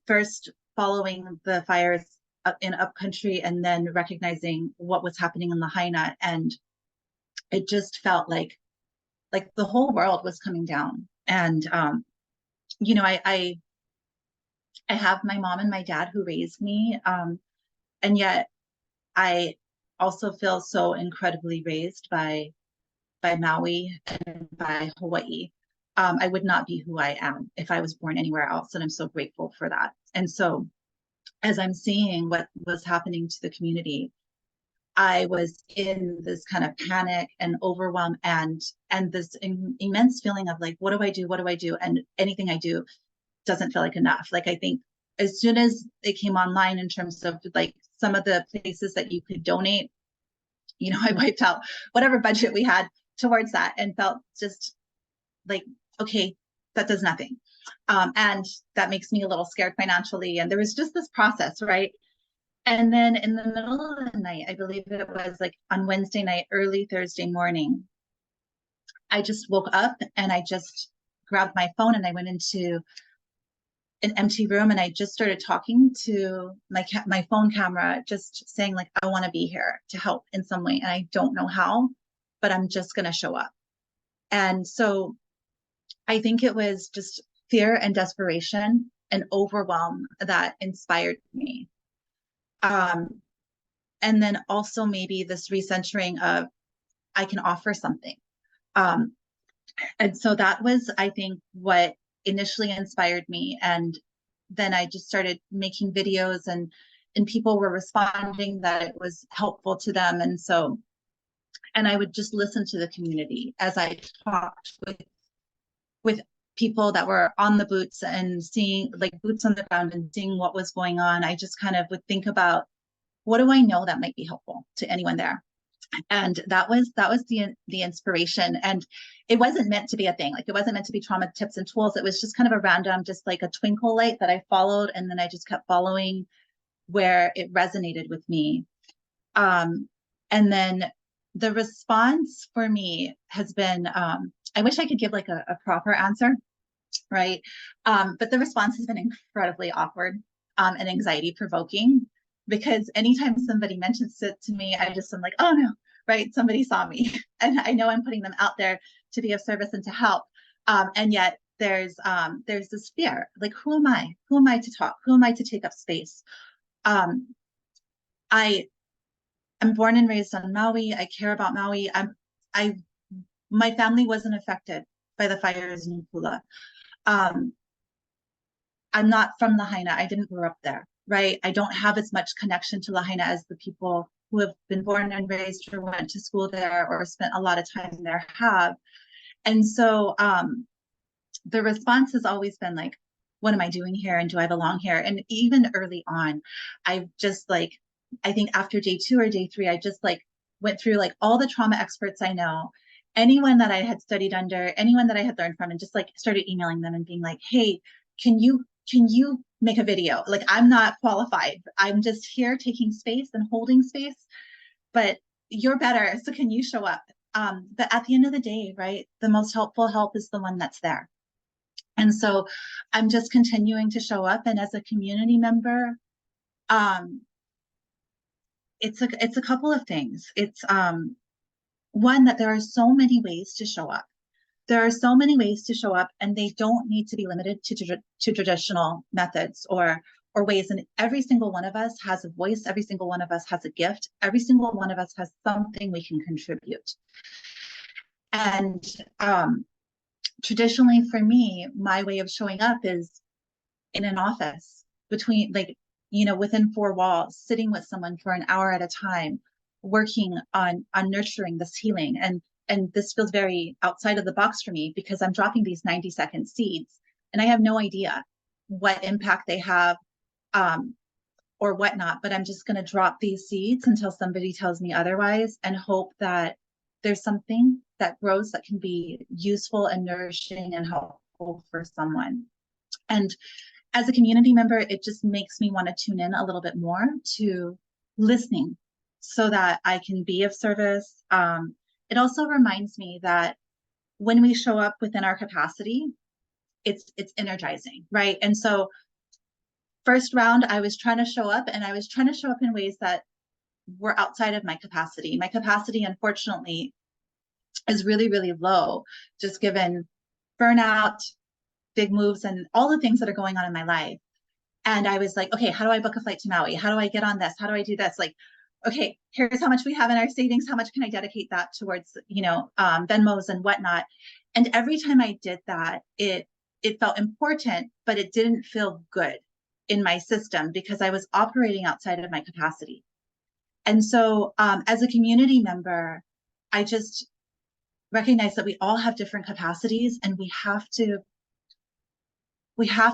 First, following the fires in upcountry, and then recognizing what was happening in Lahaina, and it just felt like the whole world was coming down. And you know, I have my mom and my dad who raised me, and yet I also feel so incredibly raised by Maui and by Hawaii. I would not be who I am if I was born anywhere else, and I'm so grateful for that. And so as I'm seeing what was happening to the community, I was in this kind of panic and overwhelm, and this immense feeling of like, what do I do? What do I do? And anything I do doesn't feel like enough. Like, I think as soon as it came online in terms of like some of the places that you could donate, you know, I wiped out whatever budget we had towards that and felt just like, okay, that does nothing. And that makes me a little scared financially. And there was just this process, right? And then in the middle of the night, I believe it was like on Wednesday night, early Thursday morning, I just woke up and I just grabbed my phone and I went into an empty room and I just started talking to my phone camera, just saying like, I want to be here to help in some way. And I don't know how, but I'm just going to show up. And so I think it was just fear and desperation and overwhelm that inspired me. And then also maybe this recentering of I can offer something. And so that was, I think, what initially inspired me. And then I just started making videos, and people were responding that it was helpful to them. And so, and I would just listen to the community as I talked with people that were on the boots and seeing like boots on the ground and seeing what was going on. I just kind of would think about, what do I know that might be helpful to anyone there? And that was the inspiration. And it wasn't meant to be a thing. Like, it wasn't meant to be Trauma Tips and Tools. It was just kind of a random, just like a twinkle light that I followed. And then I just kept following where it resonated with me. And then the response for me has been, I wish I could give like a proper answer, right? But the response has been incredibly awkward and anxiety provoking, because anytime somebody mentions it to me, I just am like, oh no, right? Somebody saw me. And I know I'm putting them out there to be of service and to help. And yet there's this fear, like, who am I? Who am I to talk? Who am I to take up space? I'm born and raised on Maui. I care about Maui. My family wasn't affected by the fires in Pula. I'm not from Lahaina. I didn't grow up there, right? I don't have as much connection to Lahaina as the people who have been born and raised or went to school there or spent a lot of time there have. And so the response has always been like, what am I doing here? And do I belong here? And even early on, I just like, I think after day 2 or day 3, I just like went through like all the trauma experts I know, anyone that I had studied under, anyone that I had learned from, and just like started emailing them and being like, hey, can you make a video? Like, I'm not qualified. I'm just here taking space and holding space, but you're better. So can you show up? But at the end of the day, right, the most helpful help is the one that's there. And so I'm just continuing to show up. And as a community member, it's a couple of things. It's one, that there are so many ways to show up. There are so many ways to show up, and they don't need to be limited to traditional methods or ways. And every single one of us has a voice. Every single one of us has a gift. Every single one of us has something we can contribute. And traditionally for me, my way of showing up is in an office between, like, you know, within 4 walls, sitting with someone for an hour at a time, working on nurturing this healing. And this feels very outside of the box for me because I'm dropping these 90-second seeds and I have no idea what impact they have or whatnot, but I'm just going to drop these seeds until somebody tells me otherwise and hope that there's something that grows that can be useful and nourishing and helpful for someone. And as a community member, it just makes me want to tune in a little bit more to listening so that I can be of service. It also reminds me that when we show up within our capacity, it's energizing, right? And so first round, I was trying to show up, and I was trying to show up in ways that were outside of my capacity. My capacity, unfortunately, is really, really low, just given burnout, big moves, and all the things that are going on in my life. And I was like, okay, how do I book a flight to Maui? How do I get on this? How do I do this? Like, okay, here's how much we have in our savings. How much can I dedicate that towards, you know, Venmos and whatnot? And every time I did that, it felt important, but it didn't feel good in my system because I was operating outside of my capacity. And so as a community member, I just recognize that we all have different capacities, and we have to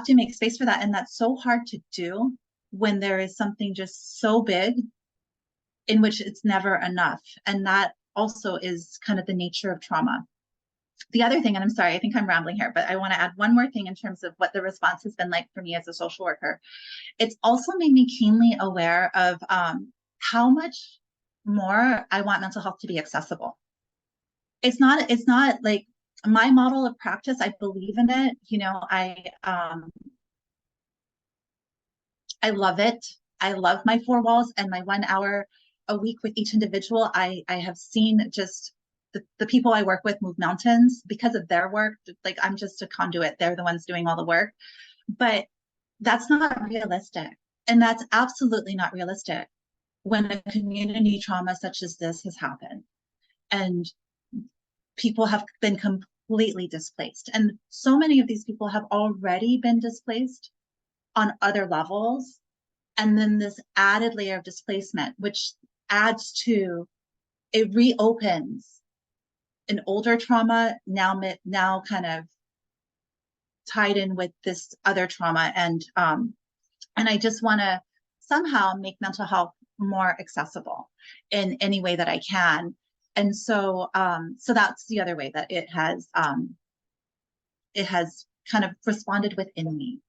make space for that. And that's so hard to do when there is something just so big in which it's never enough. And that also is kind of the nature of trauma. The other thing, and I'm sorry, I think I'm rambling here, but I want to add one more thing in terms of what the response has been like for me as a social worker. It's also made me keenly aware of how much more I want mental health to be accessible. It's not like my model of practice. I believe in it. You know, I love it. I love my 4 walls and my 1 hour a week with each individual. I have seen just the people I work with move mountains because of their work. Like, I'm just a conduit. They're the ones doing all the work. But that's not realistic. And that's absolutely not realistic when a community trauma such as this has happened. And people have been completely displaced. And so many of these people have already been displaced on other levels. And then this added layer of displacement, which adds to, it reopens an older trauma now kind of tied in with this other trauma. And I just want to somehow make mental health more accessible in any way that I can. And so so that's the other way that it has kind of responded within me.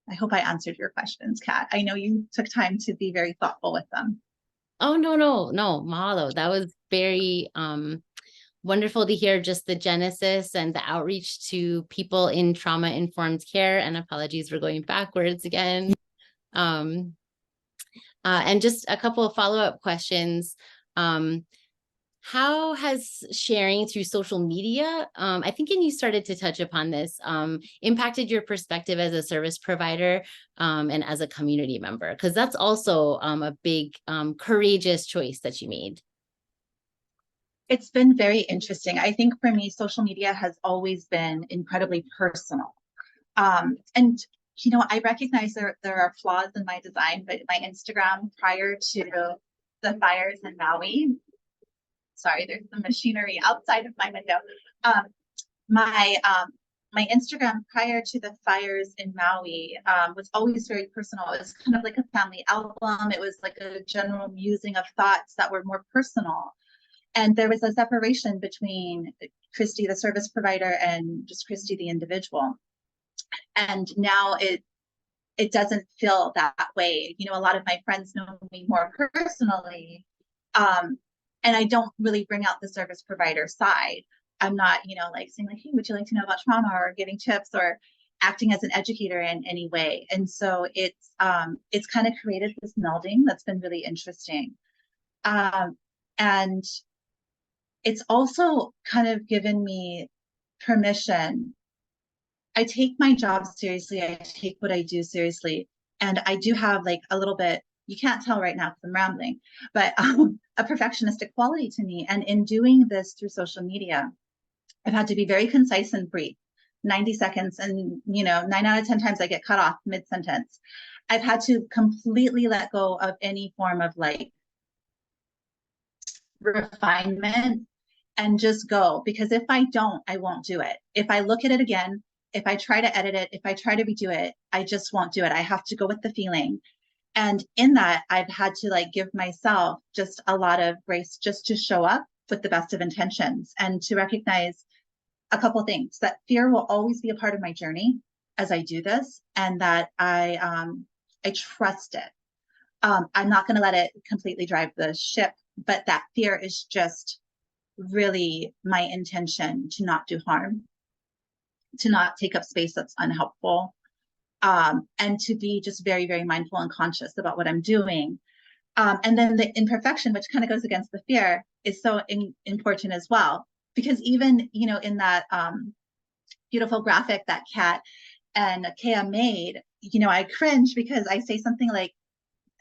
I hope I answered your questions, Kat. I know you took time to be very thoughtful with them. Oh, no, mahalo. That was very wonderful to hear just the genesis and the outreach to people in trauma-informed care. And apologies for going backwards again. And just a couple of follow-up questions. How has sharing through social media, I think you started to touch upon this, impacted your perspective as a service provider and as a community member? Because that's also a big, courageous choice that you made. It's been very interesting. I think for me, social media has always been incredibly personal. And you know, I recognize there are flaws in my design, but my Instagram prior to the fires in Maui, sorry, there's some machinery outside of my window. My Instagram prior to the fires in Maui was always very personal. It was kind of like a family album. It was like a general musing of thoughts that were more personal. And there was a separation between Christy, the service provider, and just Christy, the individual. And now it doesn't feel that way. You know, a lot of my friends know me more personally, and I don't really bring out the service provider side. I'm not, you know, like saying like, hey, would you like to know about trauma, or giving tips, or acting as an educator in any way. And so it's kind of created this melding that's been really interesting. And it's also kind of given me permission. I take my job seriously. I take what I do seriously. And I do have like a little bit, you can't tell right now because I'm rambling, but a perfectionistic quality to me. And in doing this through social media, I've had to be very concise and brief, 90 seconds. And, you know, 9 out of 10 times I get cut off mid-sentence. I've had to completely let go of any form of like refinement and just go, because if I don't, I won't do it. If I look at it again, if I try to edit it, if I try to redo it, I just won't do it. I have to go with the feeling. And in that, I've had to like give myself just a lot of grace just to show up with the best of intentions, and to recognize a couple of things: that fear will always be a part of my journey as I do this, and that I trust it. I'm not going to let it completely drive the ship, but that fear is just really my intention to not do harm, to not take up space that's unhelpful, and to be just very, very mindful and conscious about what I'm doing. And then the imperfection, which kind of goes against the fear, is so important as well. Because even, you know, in that beautiful graphic that Kat and Kea made, you know, I cringe because I say something like,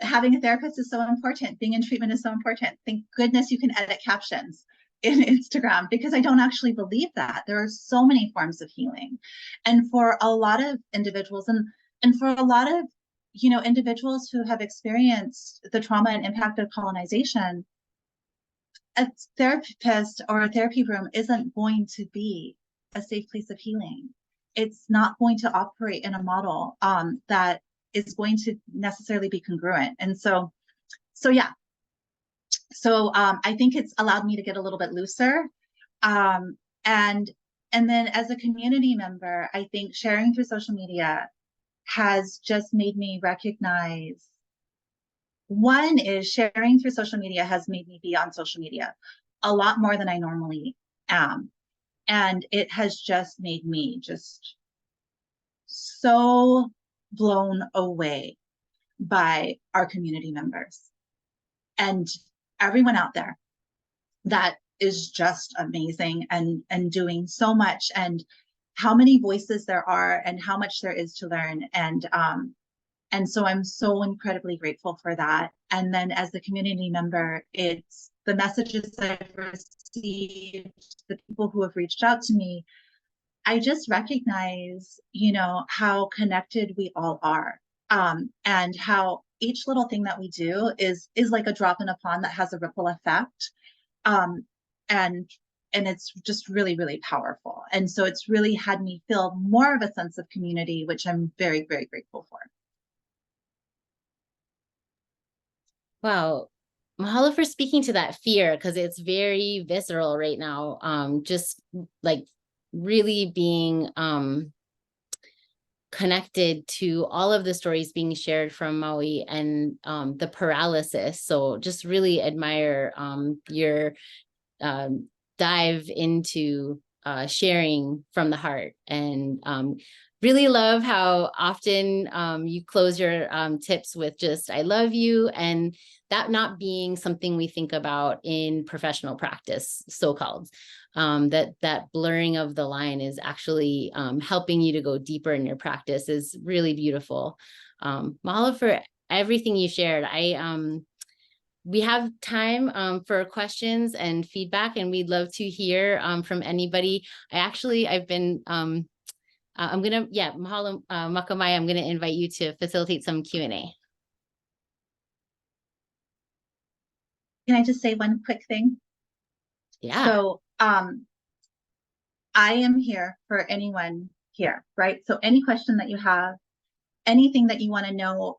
having a therapist is so important, being in treatment is so important. Thank goodness you can edit captions in Instagram, because I don't actually believe that. There are so many forms of healing. And for a lot of individuals, and for a lot of, you know, individuals who have experienced the trauma and impact of colonization, a therapist or a therapy room isn't going to be a safe place of healing. It's not going to operate in a model that is going to necessarily be congruent. And so yeah. So I think it's allowed me to get a little bit looser. And then as a community member, I think sharing through social media has just made me recognize, one is sharing through social media has made me be on social media a lot more than I normally am. And it has just made me just so blown away by our community members and everyone out there that is just amazing and doing so much, and how many voices there are and how much there is to learn. And so I'm so incredibly grateful for that. And then as a community member, it's the messages I've received, the people who have reached out to me. I just recognize, you know, how connected we all are, and how each little thing that we do is like a drop in a pond that has a ripple effect. And it's just really, really powerful. And so it's really had me feel more of a sense of community, which I'm very, very grateful for. Wow. Mahalo for speaking to that fear, because it's very visceral right now. Just like really being connected to all of the stories being shared from Maui and the paralysis. So just really admire your dive into sharing from the heart, and really love how often you close your tips with just, I love you, and that not being something we think about in professional practice, so-called. That blurring of the line is actually helping you to go deeper in your practice is really beautiful. Mahalo for everything you shared. we have time for questions and feedback, and we'd love to hear from anybody. I've been, I'm gonna, mahalo, Makamai, I'm gonna invite you to facilitate some Q&A. Can I just say one quick thing? Yeah. So I am here for anyone here, right? So any question that you have, anything that you want to know,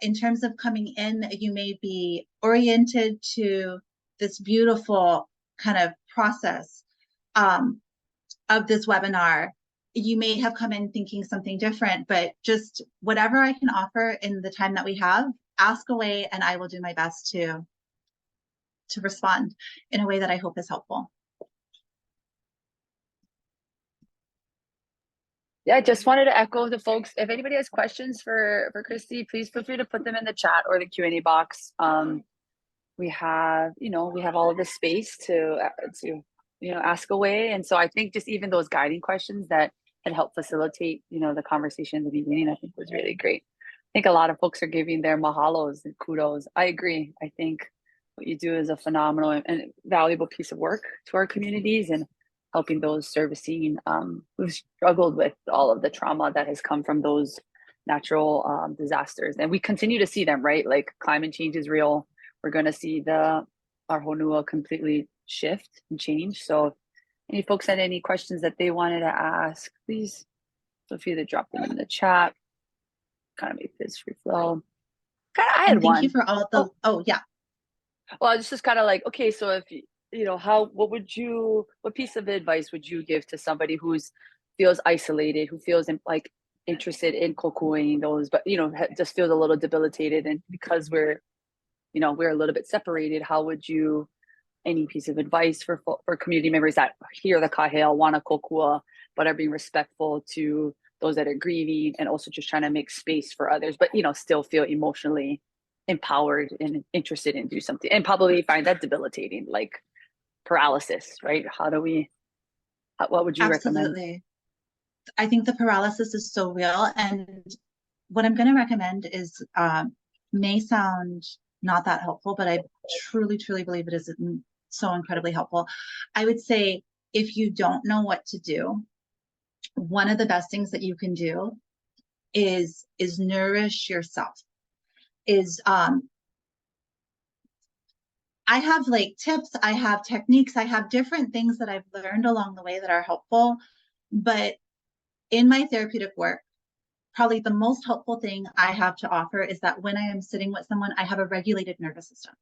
in terms of coming in, you may be oriented to this beautiful kind of process of this webinar. You may have come in thinking something different, but just whatever I can offer in the time that we have, ask away, and I will do my best to respond in a way that I hope is helpful. Yeah, I just wanted to echo the folks. If anybody has questions for Christy, please feel free to put them in the chat or the Q&A box. We have all of this space to ask away. And so I think just even those guiding questions that had helped facilitate, the conversation in the beginning, I think was really great. I think a lot of folks are giving their mahalos and kudos. I agree. I think what you do is a phenomenal and valuable piece of work to our communities and helping those servicing who've struggled with all of the trauma that has come from those natural disasters. And we continue to see them, right? Like climate change is real. We're going to see our honua completely shift and change. So if any folks had any questions that they wanted to ask, please feel free to drop them in the chat. Kind of make this free flow. I had one. Thank you for all the, yeah. Well, it's just kind of like, okay, so if what piece of advice would you give to somebody feels isolated, who feels like interested in kokuing those, but just feels a little debilitated, and because we're a little bit separated, how would you, any piece of advice for community members that hear the kahea, want to kokua, but are being respectful to those that are grieving, and also just trying to make space for others, but still feel emotionally empowered and interested in do something, and probably find that debilitating, like paralysis, right? What would you recommend? I think the paralysis is so real, and what I'm going to recommend is may sound not that helpful, but I truly believe it is so incredibly helpful. I would say, if you don't know what to do, one of the best things that you can do is nourish yourself. I have tips, I have techniques, I have different things that I've learned along the way that are helpful. But in my therapeutic work, probably the most helpful thing I have to offer is that when I am sitting with someone, I have a regulated nervous system.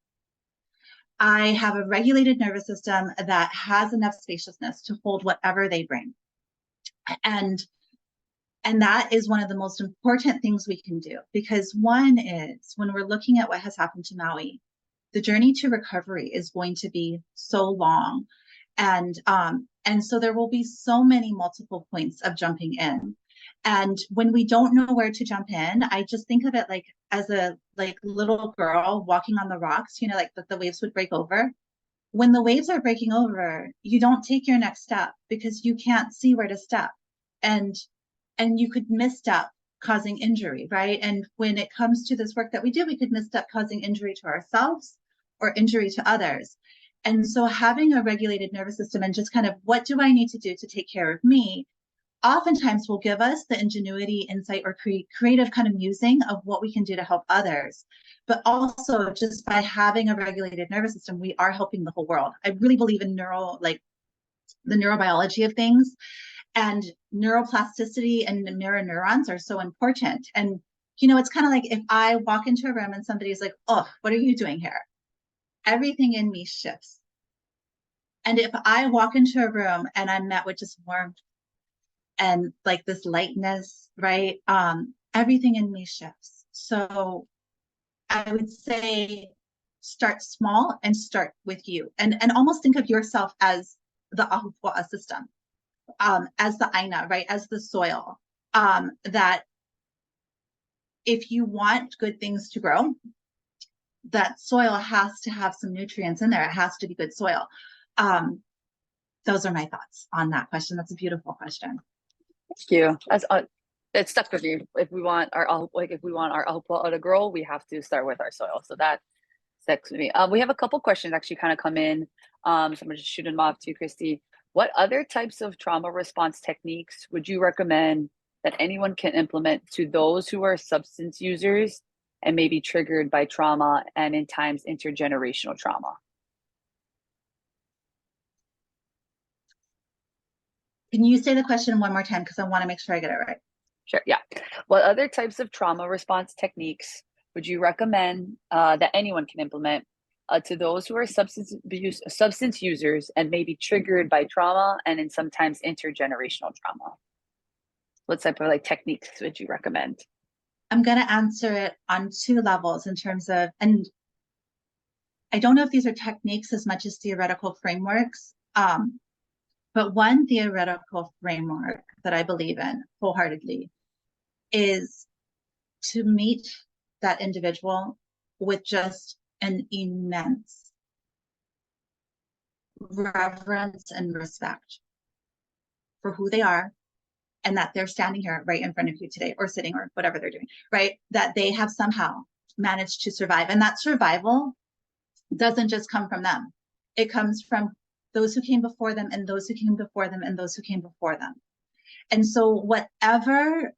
I have a regulated nervous system that has enough spaciousness to hold whatever they bring. And that is one of the most important things we can do, because one is, when we're looking at what has happened to Maui, the journey to recovery is going to be so long. And so there will be so many multiple points of jumping in. And when we don't know where to jump in, I just think of it as a little girl walking on the rocks, the waves would break over. When the waves are breaking over, you don't take your next step because you can't see where to step. And you could misstep, causing injury, right? And when it comes to this work that we do, we could misstep causing injury to ourselves or injury to others. And so having a regulated nervous system and just kind of, what do I need to do to take care of me, oftentimes will give us the ingenuity, insight, or creative kind of musing of what we can do to help others. But also, just by having a regulated nervous system, we are helping the whole world. I really believe in the neurobiology of things, and neuroplasticity and mirror neurons are so important. And it's kind of like, if I walk into a room and somebody's like, "Oh, what are you doing here?" Everything in me shifts. And if I walk into a room and I'm met with just warmth and this lightness, right? Everything in me shifts. So I would say, start small and start with you, and almost think of yourself as the Ahupua'a system, as the aina, right? As the soil, that if you want good things to grow, that soil has to have some nutrients in there. It has to be good soil. Those are my thoughts on that question. That's a beautiful question. Thank you. It stuck with me. If we want our Ahupua'a to grow, we have to start with our soil. So that sticks with me. We have a couple questions actually kind of come in. So I'm gonna just shoot them off to you, Christy. What other types of trauma response techniques would you recommend that anyone can implement to those who are substance users and may be triggered by trauma and in times intergenerational trauma? Can you say the question one more time? Because I want to make sure I get it right. Sure, yeah. What other types of trauma response techniques would you recommend that anyone can implement to those who are substance users and may be triggered by trauma and in sometimes intergenerational trauma? What type of like techniques would you recommend? I'm going to answer it on two levels in terms of, and I don't know if these are techniques as much as theoretical frameworks, but one theoretical framework that I believe in wholeheartedly is to meet that individual with just an immense reverence and respect for who they are and that they're standing here right in front of you today or sitting or whatever they're doing, right? That they have somehow managed to survive. And that survival doesn't just come from them. It comes from those who came before them and those who came before them and those who came before them. And so whatever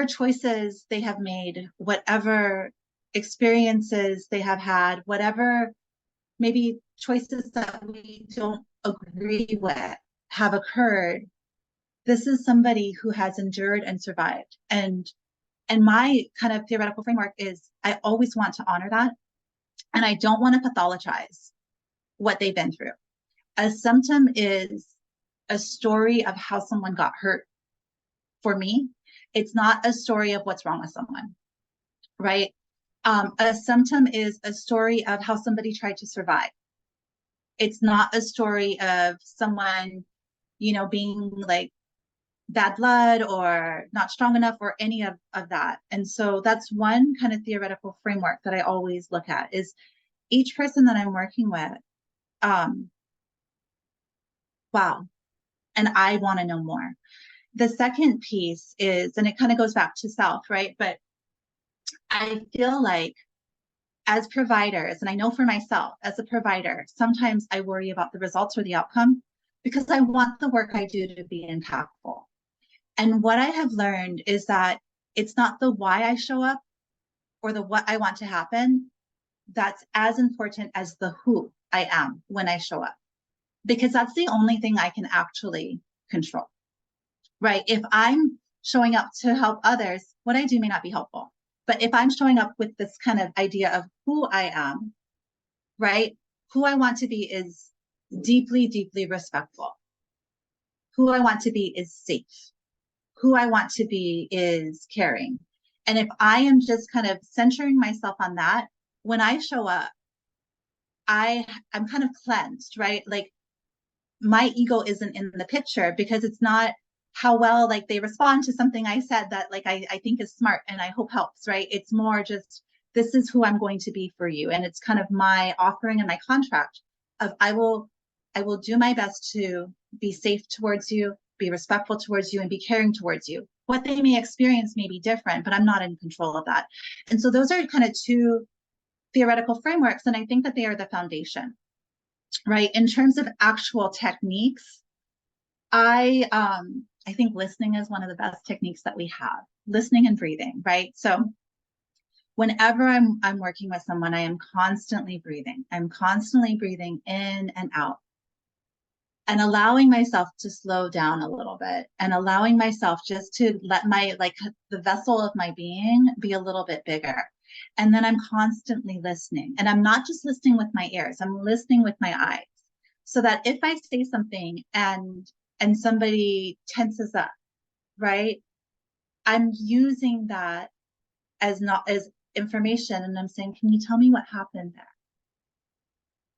choices they have made, whatever experiences they have had, whatever maybe choices that we don't agree with have occurred, this is somebody who has endured and survived. And my kind of theoretical framework is I always want to honor that. And I don't want to pathologize what they've been through. A symptom is a story of how someone got hurt. For me, it's not a story of what's wrong with someone, right? A symptom is a story of how somebody tried to survive. It's not a story of someone, being like bad blood or not strong enough or any of that. And so that's one kind of theoretical framework that I always look at is each person that I'm working with, wow, and I want to know more. The second piece is, and it kind of goes back to self, right? But I feel like as providers, and I know for myself as a provider, sometimes I worry about the results or the outcome because I want the work I do to be impactful. And what I have learned is that it's not the why I show up or the what I want to happen that's as important as the who I am when I show up, because that's the only thing I can actually control, right? If I'm showing up to help others, what I do may not be helpful. But if I'm showing up with this kind of idea of who I am, right? Who I want to be is deeply, deeply respectful. Who I want to be is safe. Who I want to be is caring. And if I am just kind of centering myself on that, when I show up, I'm kind of cleansed, right? Like my ego isn't in the picture because it's not how well like they respond to something I said that like I think is smart and I hope helps, right? It's more just, this is who I'm going to be for you. And it's kind of my offering and my contract of I will do my best to be safe towards you, be respectful towards you, and be caring towards you. What they may experience may be different, but I'm not in control of that. And so those are kind of two theoretical frameworks, and I think that they are the foundation, right? In terms of actual techniques, I think listening is one of the best techniques that we have. Listening and breathing, right? So whenever I'm working with someone, I am constantly breathing. I'm constantly breathing in and out and allowing myself to slow down a little bit and allowing myself just to let my, like the vessel of my being be a little bit bigger. And then I'm constantly listening, and I'm not just listening with my ears, I'm listening with my eyes, so that if I say something and somebody tenses up, right? I'm using that as not as information, and I'm saying, can you tell me what happened there?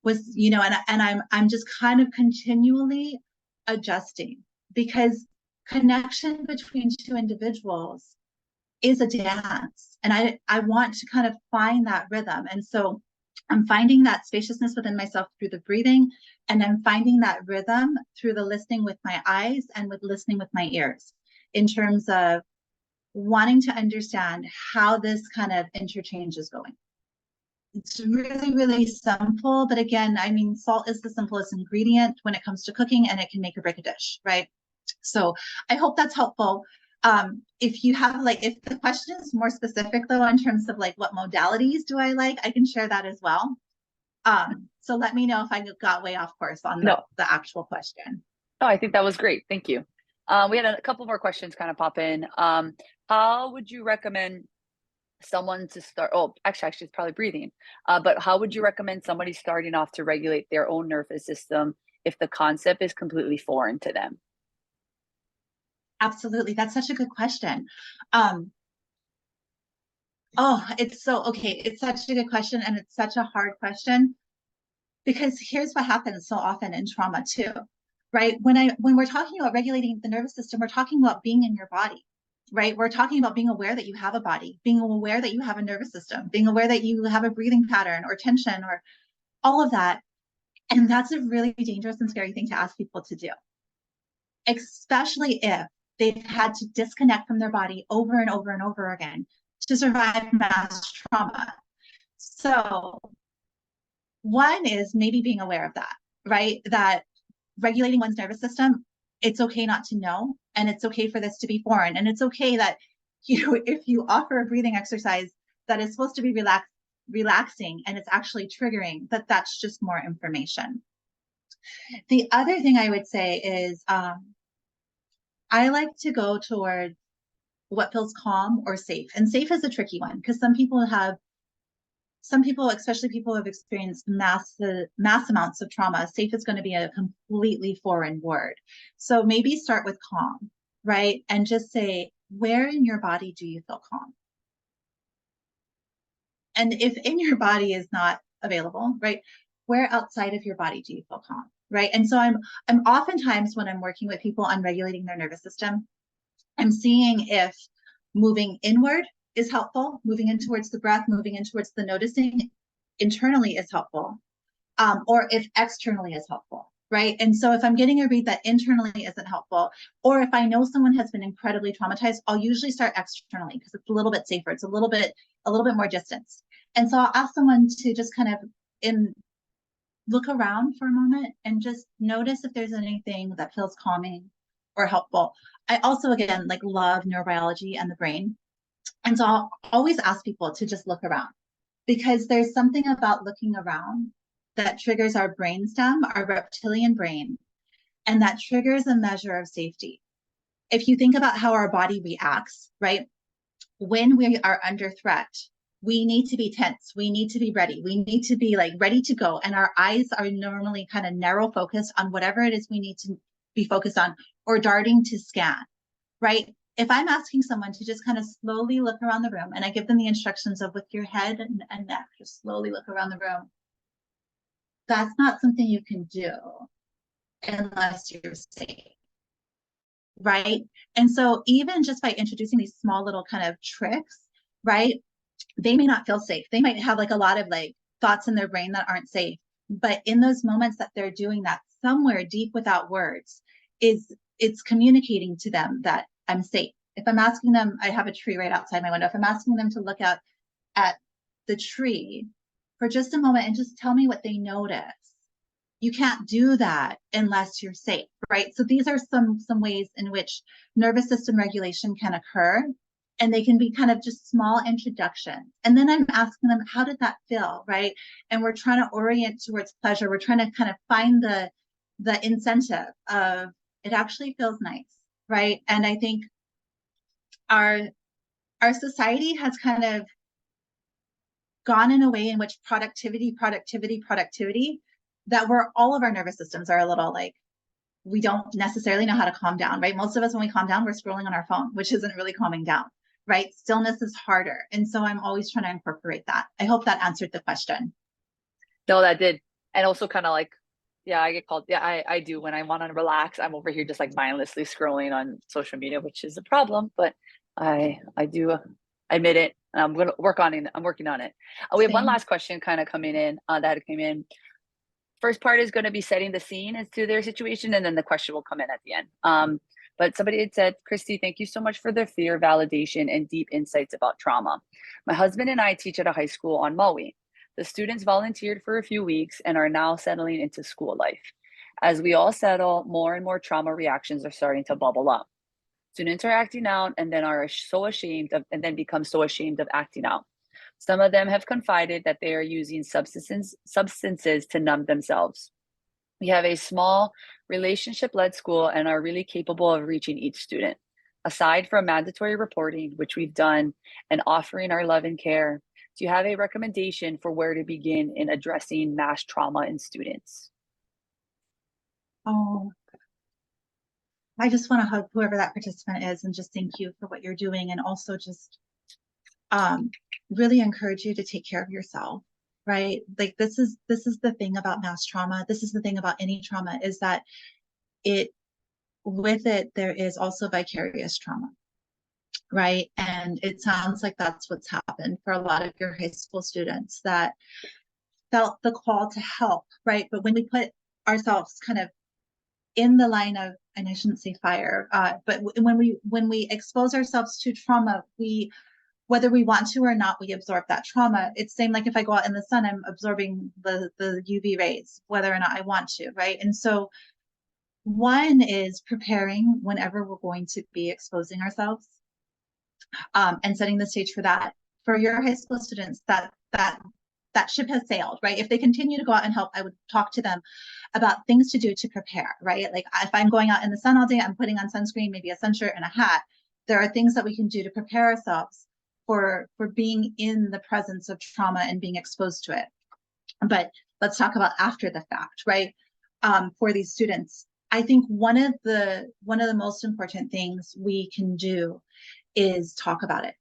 Was, and I'm just kind of continually adjusting, because connection between two individuals is a dance, and I want to kind of find that rhythm. And so I'm finding that spaciousness within myself through the breathing, and I'm finding that rhythm through the listening with my eyes and with listening with my ears, in terms of wanting to understand how this kind of interchange is going. It's really, really simple. But again, I mean, salt is the simplest ingredient when it comes to cooking, and it can make or break a dish, right? So I hope that's helpful. If you have if the question is more specific though, in terms of like what modalities do I like, I can share that as well. So let me know if I got way off course on the actual question. No, I think that was great. Thank you. We had a couple more questions kind of pop in. How would you recommend someone to start? Oh, actually, it's probably breathing. But how would you recommend somebody starting off to regulate their own nervous system if the concept is completely foreign to them? Absolutely. That's such a good question. It's such a good question, and it's such a hard question, because here's what happens so often in trauma too, right? When we're talking about regulating the nervous system, we're talking about being in your body, right? We're talking about being aware that you have a body, being aware that you have a nervous system, being aware that you have a breathing pattern or tension or all of that. And that's a really dangerous and scary thing to ask people to do, especially if they've had to disconnect from their body over and over and over again to survive mass trauma. So one is maybe being aware of that, right? That regulating one's nervous system, it's okay not to know, and it's okay for this to be foreign. And it's okay that if you offer a breathing exercise that is supposed to be relaxing and it's actually triggering, that's just more information. The other thing I would say is I like to go towards what feels calm or safe. And safe is a tricky one, because some people, especially people who have experienced mass amounts of trauma, safe is going to be a completely foreign word. So maybe start with calm, right? And just say, where in your body do you feel calm? And if in your body is not available, right, where outside of your body do you feel calm, right? And so I'm oftentimes, when I'm working with people on regulating their nervous system, I'm seeing if moving inward is helpful, moving in towards the breath, moving in towards the noticing internally is helpful, or if externally is helpful, right? And so if I'm getting a read that internally isn't helpful, or if I know someone has been incredibly traumatized, I'll usually start externally, because it's a little bit safer. It's a little bit more distance. And so I'll ask someone to just kind of look around for a moment and just notice if there's anything that feels calming or helpful. I also, again, love neurobiology and the brain. And so I'll always ask people to just look around, because there's something about looking around that triggers our brainstem, our reptilian brain, and that triggers a measure of safety. If you think about how our body reacts, right? When we are under threat, we need to be tense. We need to be ready. We need to be ready to go. And our eyes are normally kind of narrow focused on whatever it is we need to be focused on, or darting to scan, right? If I'm asking someone to just kind of slowly look around the room, and I give them the instructions of with your head and neck, just slowly look around the room, that's not something you can do unless you're safe, right? And so even just by introducing these small little kind of tricks, right, they may not feel safe. They might have a lot of thoughts in their brain that aren't safe. But in those moments that they're doing that, somewhere deep without words, it's communicating to them that I'm safe. If I'm asking them, I have a tree right outside my window. If I'm asking them to look out at the tree for just a moment and just tell me what they notice, you can't do that unless you're safe, right? So these are some ways in which nervous system regulation can occur, and they can be kind of just small introductions. And then I'm asking them, how did that feel, right? And we're trying to orient towards pleasure. We're trying to kind of find the incentive of, it actually feels nice, right? And I think our society has kind of gone in a way in which productivity, that all of our nervous systems are a little we don't necessarily know how to calm down, right? Most of us, when we calm down, we're scrolling on our phone, which isn't really calming down, right? Stillness is harder. And so I'm always trying to incorporate that. I hope that answered the question. No, that did. And also kind of I get called. Yeah, I do. When I want to relax, I'm over here just mindlessly scrolling on social media, which is a problem, but I do admit it. And I'm going to work on it. I'm working on it. We have one last question kind of coming in that came in. First part is going to be setting the scene as to their situation, and then the question will come in at the end. But somebody had said, Christy, thank you so much for the fear validation and deep insights about trauma. My husband and I teach at a high school on Maui. The students volunteered for a few weeks and are now settling into school life. As we all settle, more and more trauma reactions are starting to bubble up. Students are acting out and then become so ashamed of acting out. Some of them have confided that they are using substances to numb themselves. We have a small relationship-led school and are really capable of reaching each student. Aside from mandatory reporting, which we've done, and offering our love and care, do you have a recommendation for where to begin in addressing mass trauma in students? Oh, I just want to hug whoever that participant is and just thank you for what you're doing, and also just really encourage you to take care of yourself, right? Like this is the thing about mass trauma. This is the thing about any trauma, is that with it there is also vicarious trauma, right? And it sounds like that's what's happened for a lot of your high school students that felt the call to help, right? But when we put ourselves kind of in the line of, and I shouldn't say fire, but when we expose ourselves to trauma, whether we want to or not, we absorb that trauma. It's same like if I go out in the sun, I'm absorbing the UV rays, whether or not I want to, right? And so one is preparing whenever we're going to be exposing ourselves, and setting the stage for that. For your high school students, that ship has sailed, right? If they continue to go out and help, I would talk to them about things to do to prepare, right? Like if I'm going out in the sun all day, I'm putting on sunscreen, maybe a sun shirt and a hat. There are things that we can do to prepare ourselves for being in the presence of trauma and being exposed to it. But let's talk about after the fact, right? For these students, I think one of the most important things we can do is talk about it,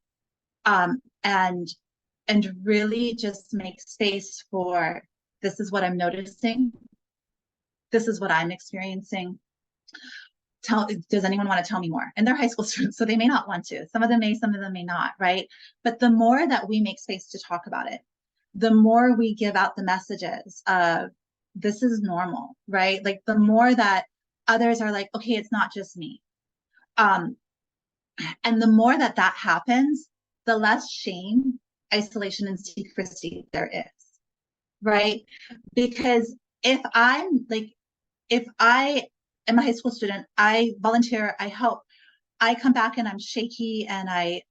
and really just make space for, this is what I'm noticing, this is what I'm experiencing. Does anyone want to tell me more? And they're high school students, so they may not want to. Some of them may, some of them may not, right? But the more that we make space to talk about it, the more we give out the messages of this is normal, right? Like the more that others are like, okay, it's not just me. And the more that happens, the less shame, isolation, and secrecy there is, right? Because if I am a high school student, I volunteer, I help, I come back and I'm shaky and I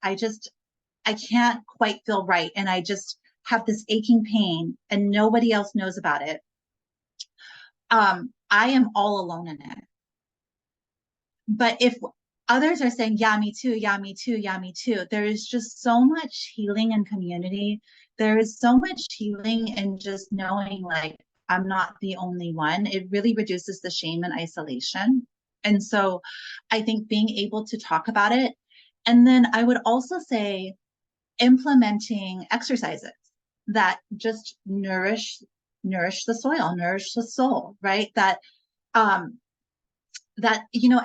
can't quite feel right, and I just have this aching pain and nobody else knows about it. I am all alone in it. But if others are saying, yeah, me too, yeah, me too, yeah, me too, there is just so much healing in community. There is so much healing in just knowing, like, I'm not the only one. It really reduces the shame and isolation. And so I think being able to talk about it, and then I would also say implementing exercises that just nourish the soil, nourish the soul, right? That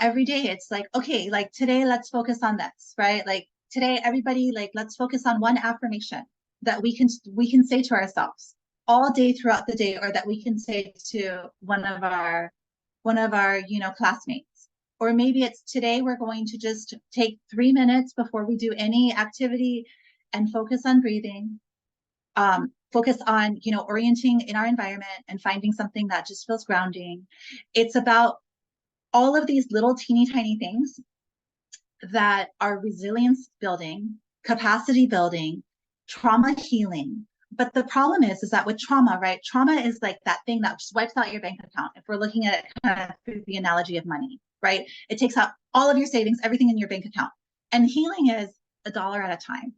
every day it's like, okay, like today let's focus on this, right? Like today everybody, like, let's focus on one affirmation that we can say to ourselves all day throughout the day, or that we can say to one of our classmates. Or maybe it's today we're going to just take 3 minutes before we do any activity and focus on breathing, focus on orienting in our environment and finding something that just feels grounding. It's about all of these little teeny tiny things that are resilience building, capacity building, trauma healing. But the problem is that with trauma, right? Trauma is like that thing that just wipes out your bank account. If we're looking at it kind of through the analogy of money, right? It takes out all of your savings, everything in your bank account. And healing is $1 at a time.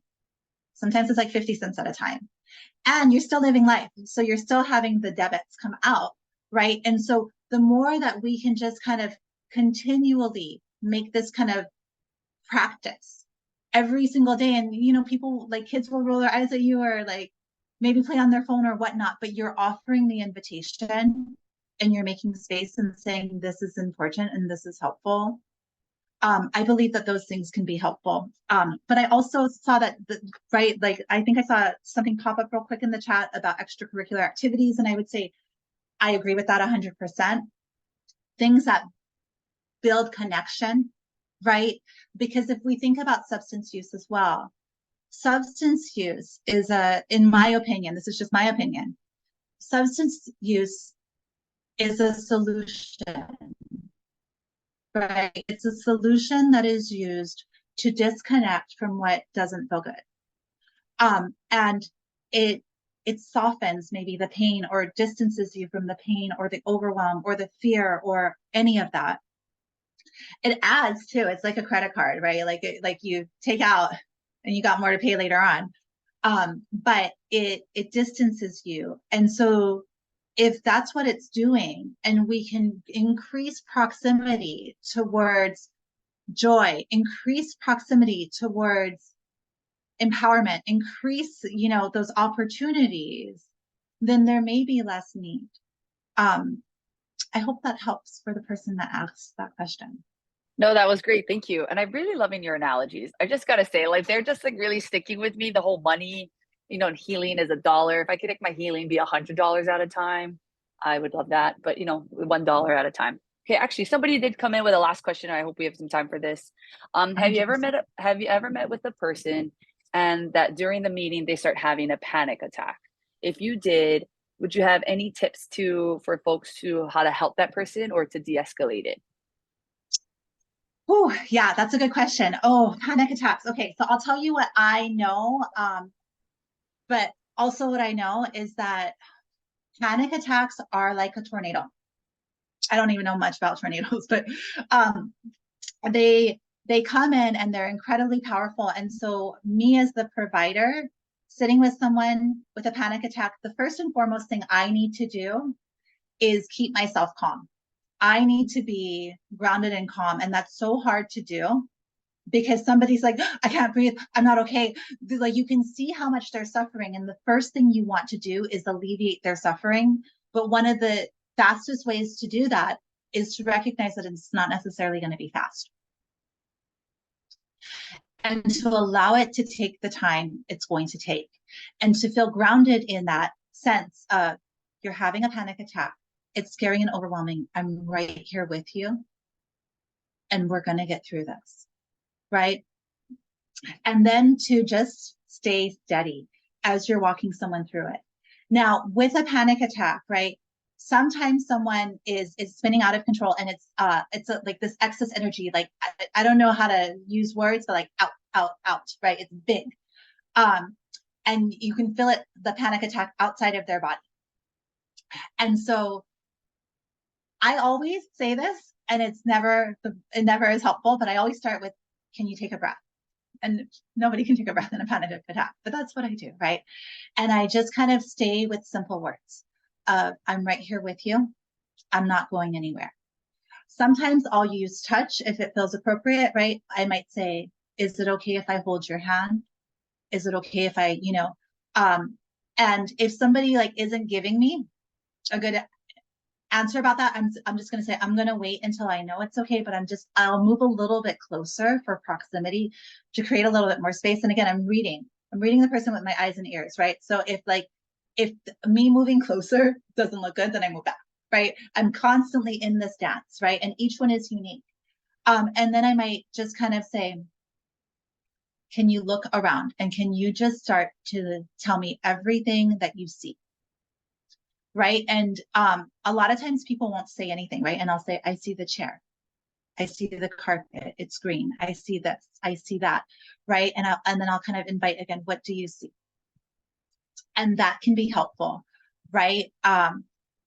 Sometimes it's like 50 cents at a time. And you're still living life. So you're still having the debits come out, right? And so the more that we can just kind of continually make this kind of practice every single day, and people, like, kids will roll their eyes at you or like maybe play on their phone or whatnot, but you're offering the invitation and you're making space and saying this is important and this is helpful. I believe that those things can be helpful. But I also saw that, right, like I think I saw something pop up real quick in the chat about extracurricular activities, and I would say I agree with that 100%. Things that build connection, right? Because if we think about substance use as well, substance use is in my opinion, this is just my opinion, substance use is a solution, right? It's a solution that is used to disconnect from what doesn't feel good. And it softens maybe the pain, or distances you from the pain or the overwhelm or the fear or any of that. It adds to, it's like a credit card, right? Like you take out and you got more to pay later on. But it distances you. And so if that's what it's doing, and we can increase proximity towards joy, increase proximity towards empowerment, increase, you know, those opportunities, then there may be less need. I hope that helps for the person that asked that question. No, that was great. Thank you. And I'm really loving your analogies. I just got to say, like, they're just like really sticking with me. The whole money, you know, and healing is $1. If I could make my healing be $100 at a time, I would love that. But, you know, $1 at a time. Okay, actually, somebody did come in with a last question. I hope we have some time for this. Have you ever met with a person and that during the meeting they start having a panic attack? If you did, would you have any tips for folks to how to help that person or to de-escalate it? Oh, yeah, that's a good question. Oh, panic attacks. Okay, so I'll tell you what I know. But also what I know is that panic attacks are like a tornado. I don't even know much about tornadoes, but they come in and they're incredibly powerful. And so me as the provider, sitting with someone with a panic attack, the first and foremost thing I need to do is keep myself calm. I need to be grounded and calm. And that's so hard to do because somebody's like, I can't breathe, I'm not okay. Like, you can see how much they're suffering. And the first thing you want to do is alleviate their suffering. But one of the fastest ways to do that is to recognize that it's not necessarily going to be fast. And to allow it to take the time it's going to take. And to feel grounded in that sense of, you're having a panic attack. It's scary and overwhelming. I'm right here with you. And we're going to get through this, right? And then to just stay steady as you're walking someone through it. Now, with a panic attack, right? Sometimes someone is spinning out of control, and it's like this excess energy. Like, I don't know how to use words, but like out, right? It's big. And you can feel it, the panic attack outside of their body. And so I always say this, and it never is helpful, but I always start with, can you take a breath? And nobody can take a breath in a panic attack, but that's what I do, right? And I just kind of stay with simple words. I'm right here with you. I'm not going anywhere. Sometimes I'll use touch if it feels appropriate, right? I might say, is it okay if I hold your hand? Is it okay if I, and if somebody like isn't giving me a good answer about that, I'm just going to say, I'm going to wait until I know it's okay, but I'll move a little bit closer for proximity to create a little bit more space. And again, I'm reading the person with my eyes and ears, right? So if me moving closer doesn't look good, then I move back, right? I'm constantly in this dance, right? And each one is unique. And then I might just kind of say, can you look around and can you just start to tell me everything that you see? Right. And a lot of times people won't say anything, right? And I'll say, I see the chair. I see the carpet. It's green. I see this. I see that. Right. And then I'll kind of invite again, what do you see? And that can be helpful. Right.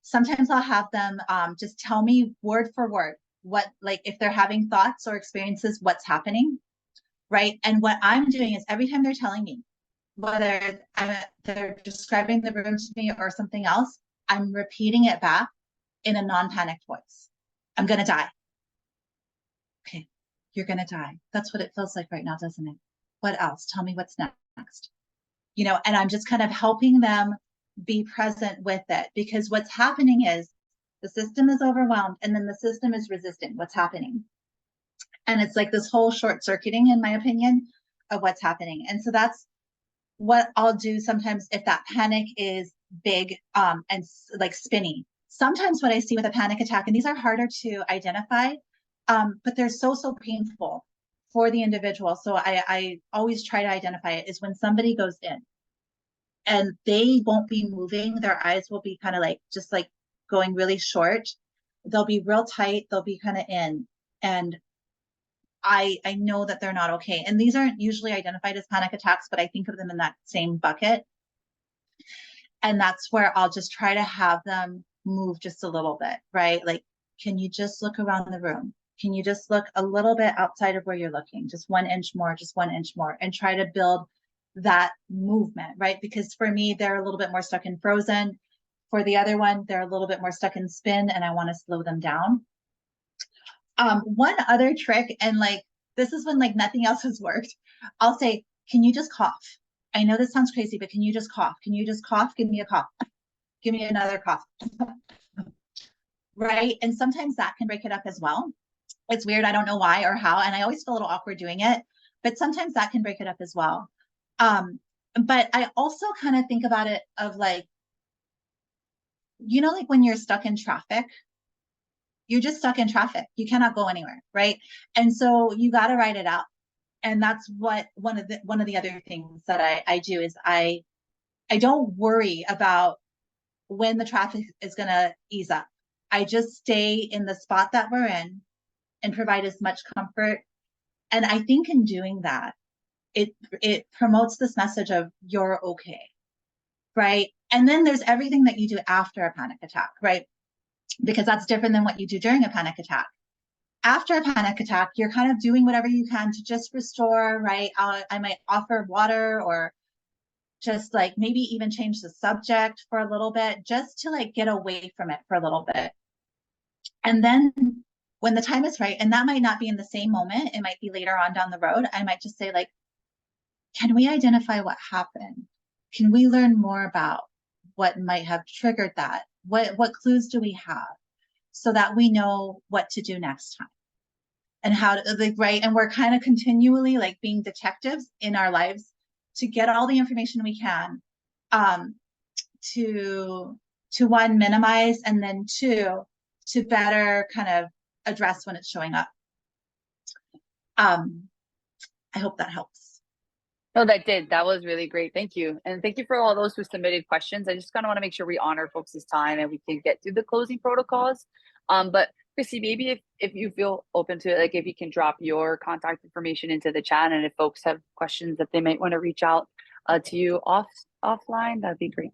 Sometimes I'll have them just tell me word for word what, like, if they're having thoughts or experiences, what's happening. Right. And what I'm doing is every time they're telling me, whether they're describing the room to me or something else, I'm repeating it back in a non-panicked voice. I'm going to die. Okay, you're going to die. That's what it feels like right now, doesn't it? What else? Tell me what's next. And I'm just kind of helping them be present with it, because what's happening is the system is overwhelmed and then the system is resisting what's happening. And it's like this whole short circuiting, in my opinion, of what's happening. And so that's what I'll do sometimes if that panic is big and like spinny. Sometimes what I see with a panic attack, and these are harder to identify, but they're so painful. for the individual, so I always try to identify it, is when somebody goes in and they won't be moving, their eyes will be kind of like, just like going really short. They'll be real tight, they'll be kind of in. And I know that they're not okay. And these aren't usually identified as panic attacks, but I think of them in that same bucket. And that's where I'll just try to have them move just a little bit, right? Like, can you just look around the room? Can you just look a little bit outside of where you're looking? Just 1 inch more, just 1 inch more, and try to build that movement, right? Because for me, they're a little bit more stuck in frozen. For the other one, they're a little bit more stuck in spin, and I want to slow them down. One other trick, and like, this is when like nothing else has worked. I'll say, can you just cough? I know this sounds crazy, but can you just cough? Can you just cough? Give me a cough. Give me another cough. Right? And sometimes that can break it up as well. It's weird. I don't know why or how. And I always feel a little awkward doing it, but sometimes that can break it up as well. But I also kind of think about it of like, you know, like when you're stuck in traffic, you're just stuck in traffic. You cannot go anywhere, right? And so you got to ride it out. And that's what one of the other things that I do is I don't worry about when the traffic is going to ease up. I just stay in the spot that we're in and provide as much comfort. And I think in doing that, it promotes this message of you're okay, right? And then there's everything that you do after a panic attack, right? Because that's different than what you do during a panic attack. After a panic attack, you're kind of doing whatever you can to just restore, right? I might offer water, or just like maybe even change the subject for a little bit, just to like get away from it for a little bit. And then when the time is right, and that might not be in the same moment, it might be later on down the road, I might just say like, can we identify what happened? Can we learn more about what might have triggered that? What clues do we have so that we know what to do next time? And how to, like, right? And we're kind of continually like being detectives in our lives to get all the information we can, to one, minimize, and then two, to better kind of address when it's showing up. I hope that helps. No, that did. That was really great. Thank you. And thank you for all those who submitted questions. I just kind of want to make sure we honor folks' time and we can get through the closing protocols. But Chrissy, maybe if you feel open to it, like if you can drop your contact information into the chat, and if folks have questions that they might want to reach out to you offline, that'd be great.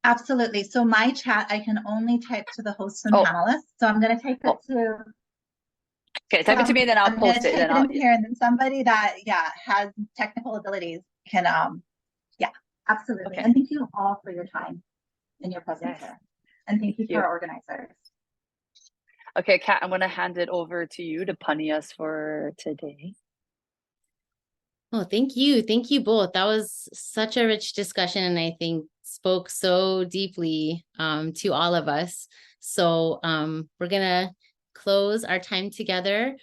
Absolutely. So my chat, I can only type to the hosts and panelists. So I'm going to type it to. Okay, type it to me, and then I'll post it. Then I'll here, and then somebody that has technical abilities can absolutely. Okay. And thank you all for your time and your presence here. And thank you to our organizers. Okay, Kat, I'm going to hand it over to you to punny us for today. Oh, thank you. Thank you both. That was such a rich discussion, and I think spoke so deeply to all of us. So we're going to close our time together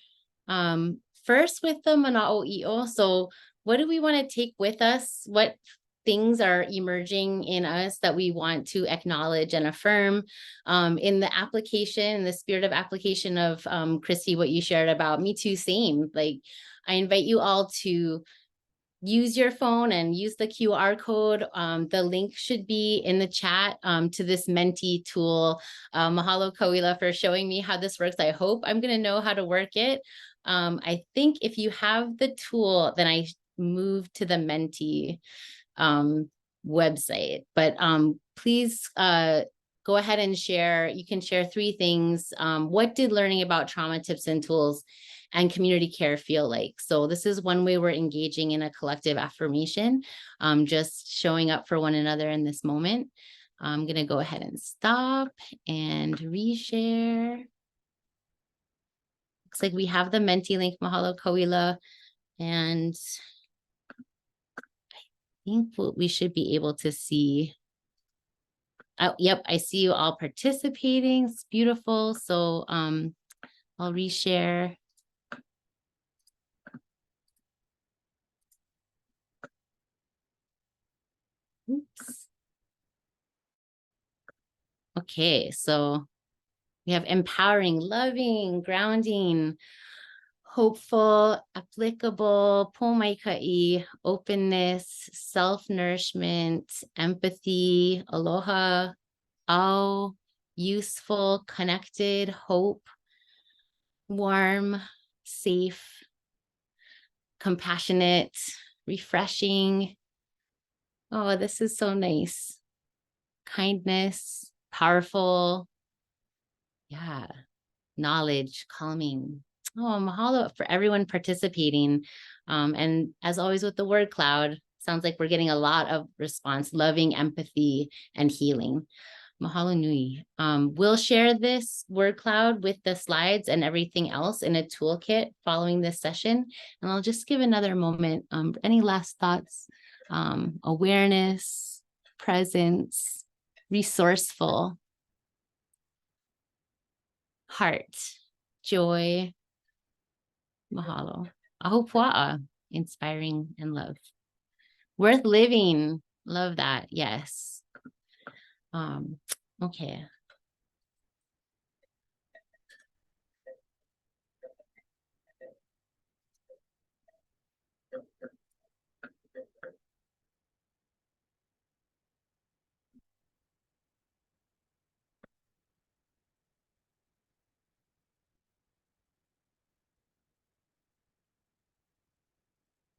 first with the mana'o'i'o. So what do we want to take with us? What things are emerging in us that we want to acknowledge and affirm in the application, in the spirit of application of Christy, what you shared about Me Too, same. Like, I invite you all to use your phone and use the QR code. The link should be in the chat to this Menti tool. Mahalo Kauila for showing me how this works. I hope I'm going to know how to work it. I think if you have the tool, then I move to the Menti website. But please go ahead and share. You can share 3 things. What did learning about trauma tips and tools and community care feel like? So this is one way we're engaging in a collective affirmation, just showing up for one another in this moment. I'm going to go ahead and stop and reshare. Looks like we have the Menti link, Mahalo Kauila, and I think what we should be able to see. Oh, yep, I see you all participating. It's beautiful. So I'll reshare. Oops. Okay, so we have empowering, loving, grounding, hopeful, applicable, pomaikai, openness, self-nourishment, empathy, aloha, au, useful, connected, hope, warm, safe, compassionate, refreshing. Oh, this is so nice. Kindness, powerful. Yeah. Knowledge, calming. Oh, mahalo for everyone participating. And as always with the word cloud, sounds like we're getting a lot of response, loving, empathy, and healing. Mahalo nui. We'll share this word cloud with the slides and everything else in a toolkit following this session. And I'll just give another moment. Any last thoughts? Awareness, presence, resourceful, heart, joy, mahalo. Ahupua'a, inspiring and love. Worth living, love that, yes. Okay.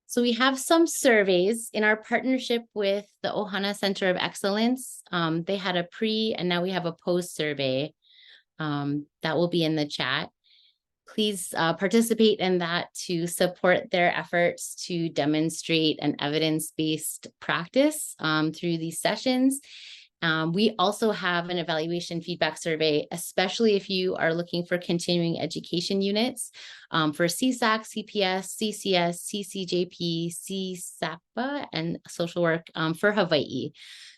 So we have some surveys in our partnership with the Ohana Center of Excellence. They had a pre and now we have a post survey that will be in the chat. Please participate in that to support their efforts to demonstrate an evidence-based practice through these sessions. We also have an evaluation feedback survey, especially if you are looking for continuing education units for CSAC, CPS, CCS, CCJP, CSAPA, and social work for Hawaii.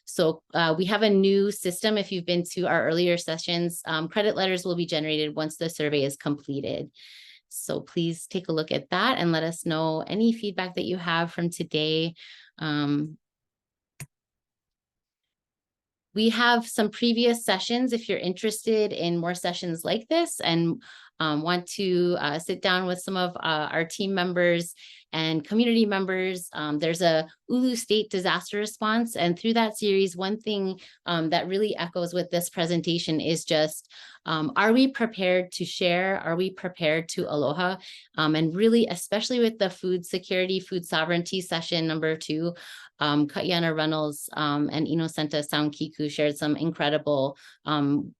So we have a new system. If you've been to our earlier sessions, credit letters will be generated once the survey is completed. So please take a look at that and let us know any feedback that you have from today. We have some previous sessions if you're interested in more sessions like this and want to sit down with some of our team members and community members. There's a Ulu State disaster response. And through that series, one thing that really echoes with this presentation is just, are we prepared to share? Are we prepared to aloha? And really, especially with the food security, food sovereignty session number 2, Kaiana Reynolds and Inocenta Soundkiku shared some incredible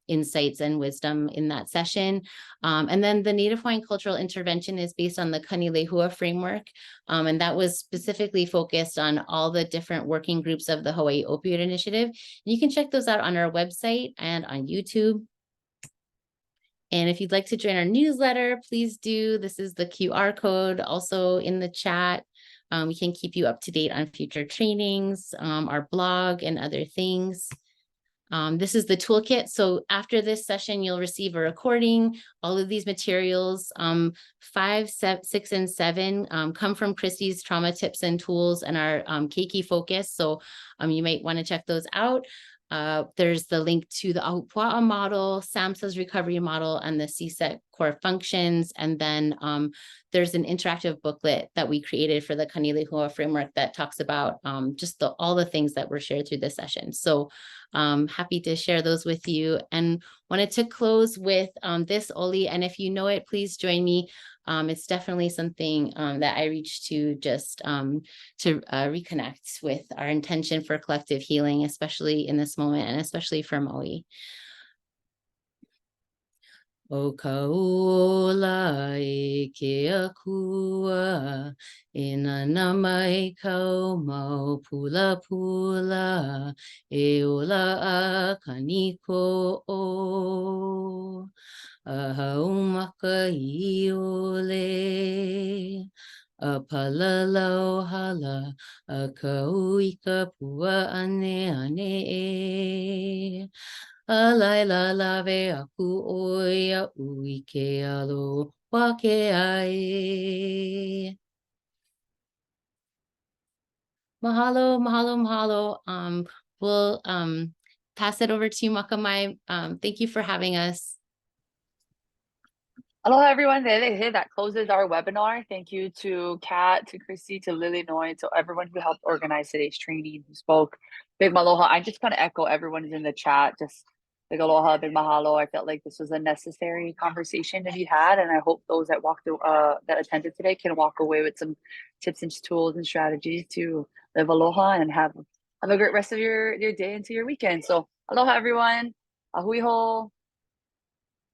insights and wisdom in that session. And then the Native Hawaiian cultural intervention is based on the Kanilehua framework. And that was specifically focused on all the different working groups of the Hawaii Opioid Initiative. And you can check those out on our website and on YouTube. And if you'd like to join our newsletter, please do. This is the QR code also in the chat. We can keep you up to date on future trainings, our blog, and other things. This is the toolkit. So after this session, you'll receive a recording. All of these materials, 5, 6, and 7 come from Christy's trauma tips and tools and our keiki focus. So you might want to check those out. There's the link to the Ahupua'a model, SAMHSA's recovery model, and the CSAC core functions. And then there's an interactive booklet that we created for the Kanilehua framework that talks about just all the things that were shared through this session. So happy to share those with you, and wanted to close with this Oli. And if you know it, please join me. It's definitely something that I reach to just to reconnect with our intention for collective healing, especially in this moment and especially for Maui. O kaula e ke akua, e na nama e kau mau pula pula, e ola a kaniko o, a haumaka I ole, a palalau hala, a kauika pua ane ane e. Alaila lave aku oia ui ke alo wa ke ai. Mahalo, mahalo, mahalo. We'll pass it over to you, Makamai. Thank you for having us. Aloha, everyone. That closes our webinar. Thank you to Kat, to Chrissy, to Lily Noy, to everyone who helped organize today's training, who spoke. Big maloha. I'm just going to echo everyone who's in the chat. Just big aloha, big mahalo. I felt like this was a necessary conversation to be had, and I hope those that that attended today can walk away with some tips and tools and strategies to live aloha and have a great rest of your day into your weekend. So aloha, everyone. Ahui ho.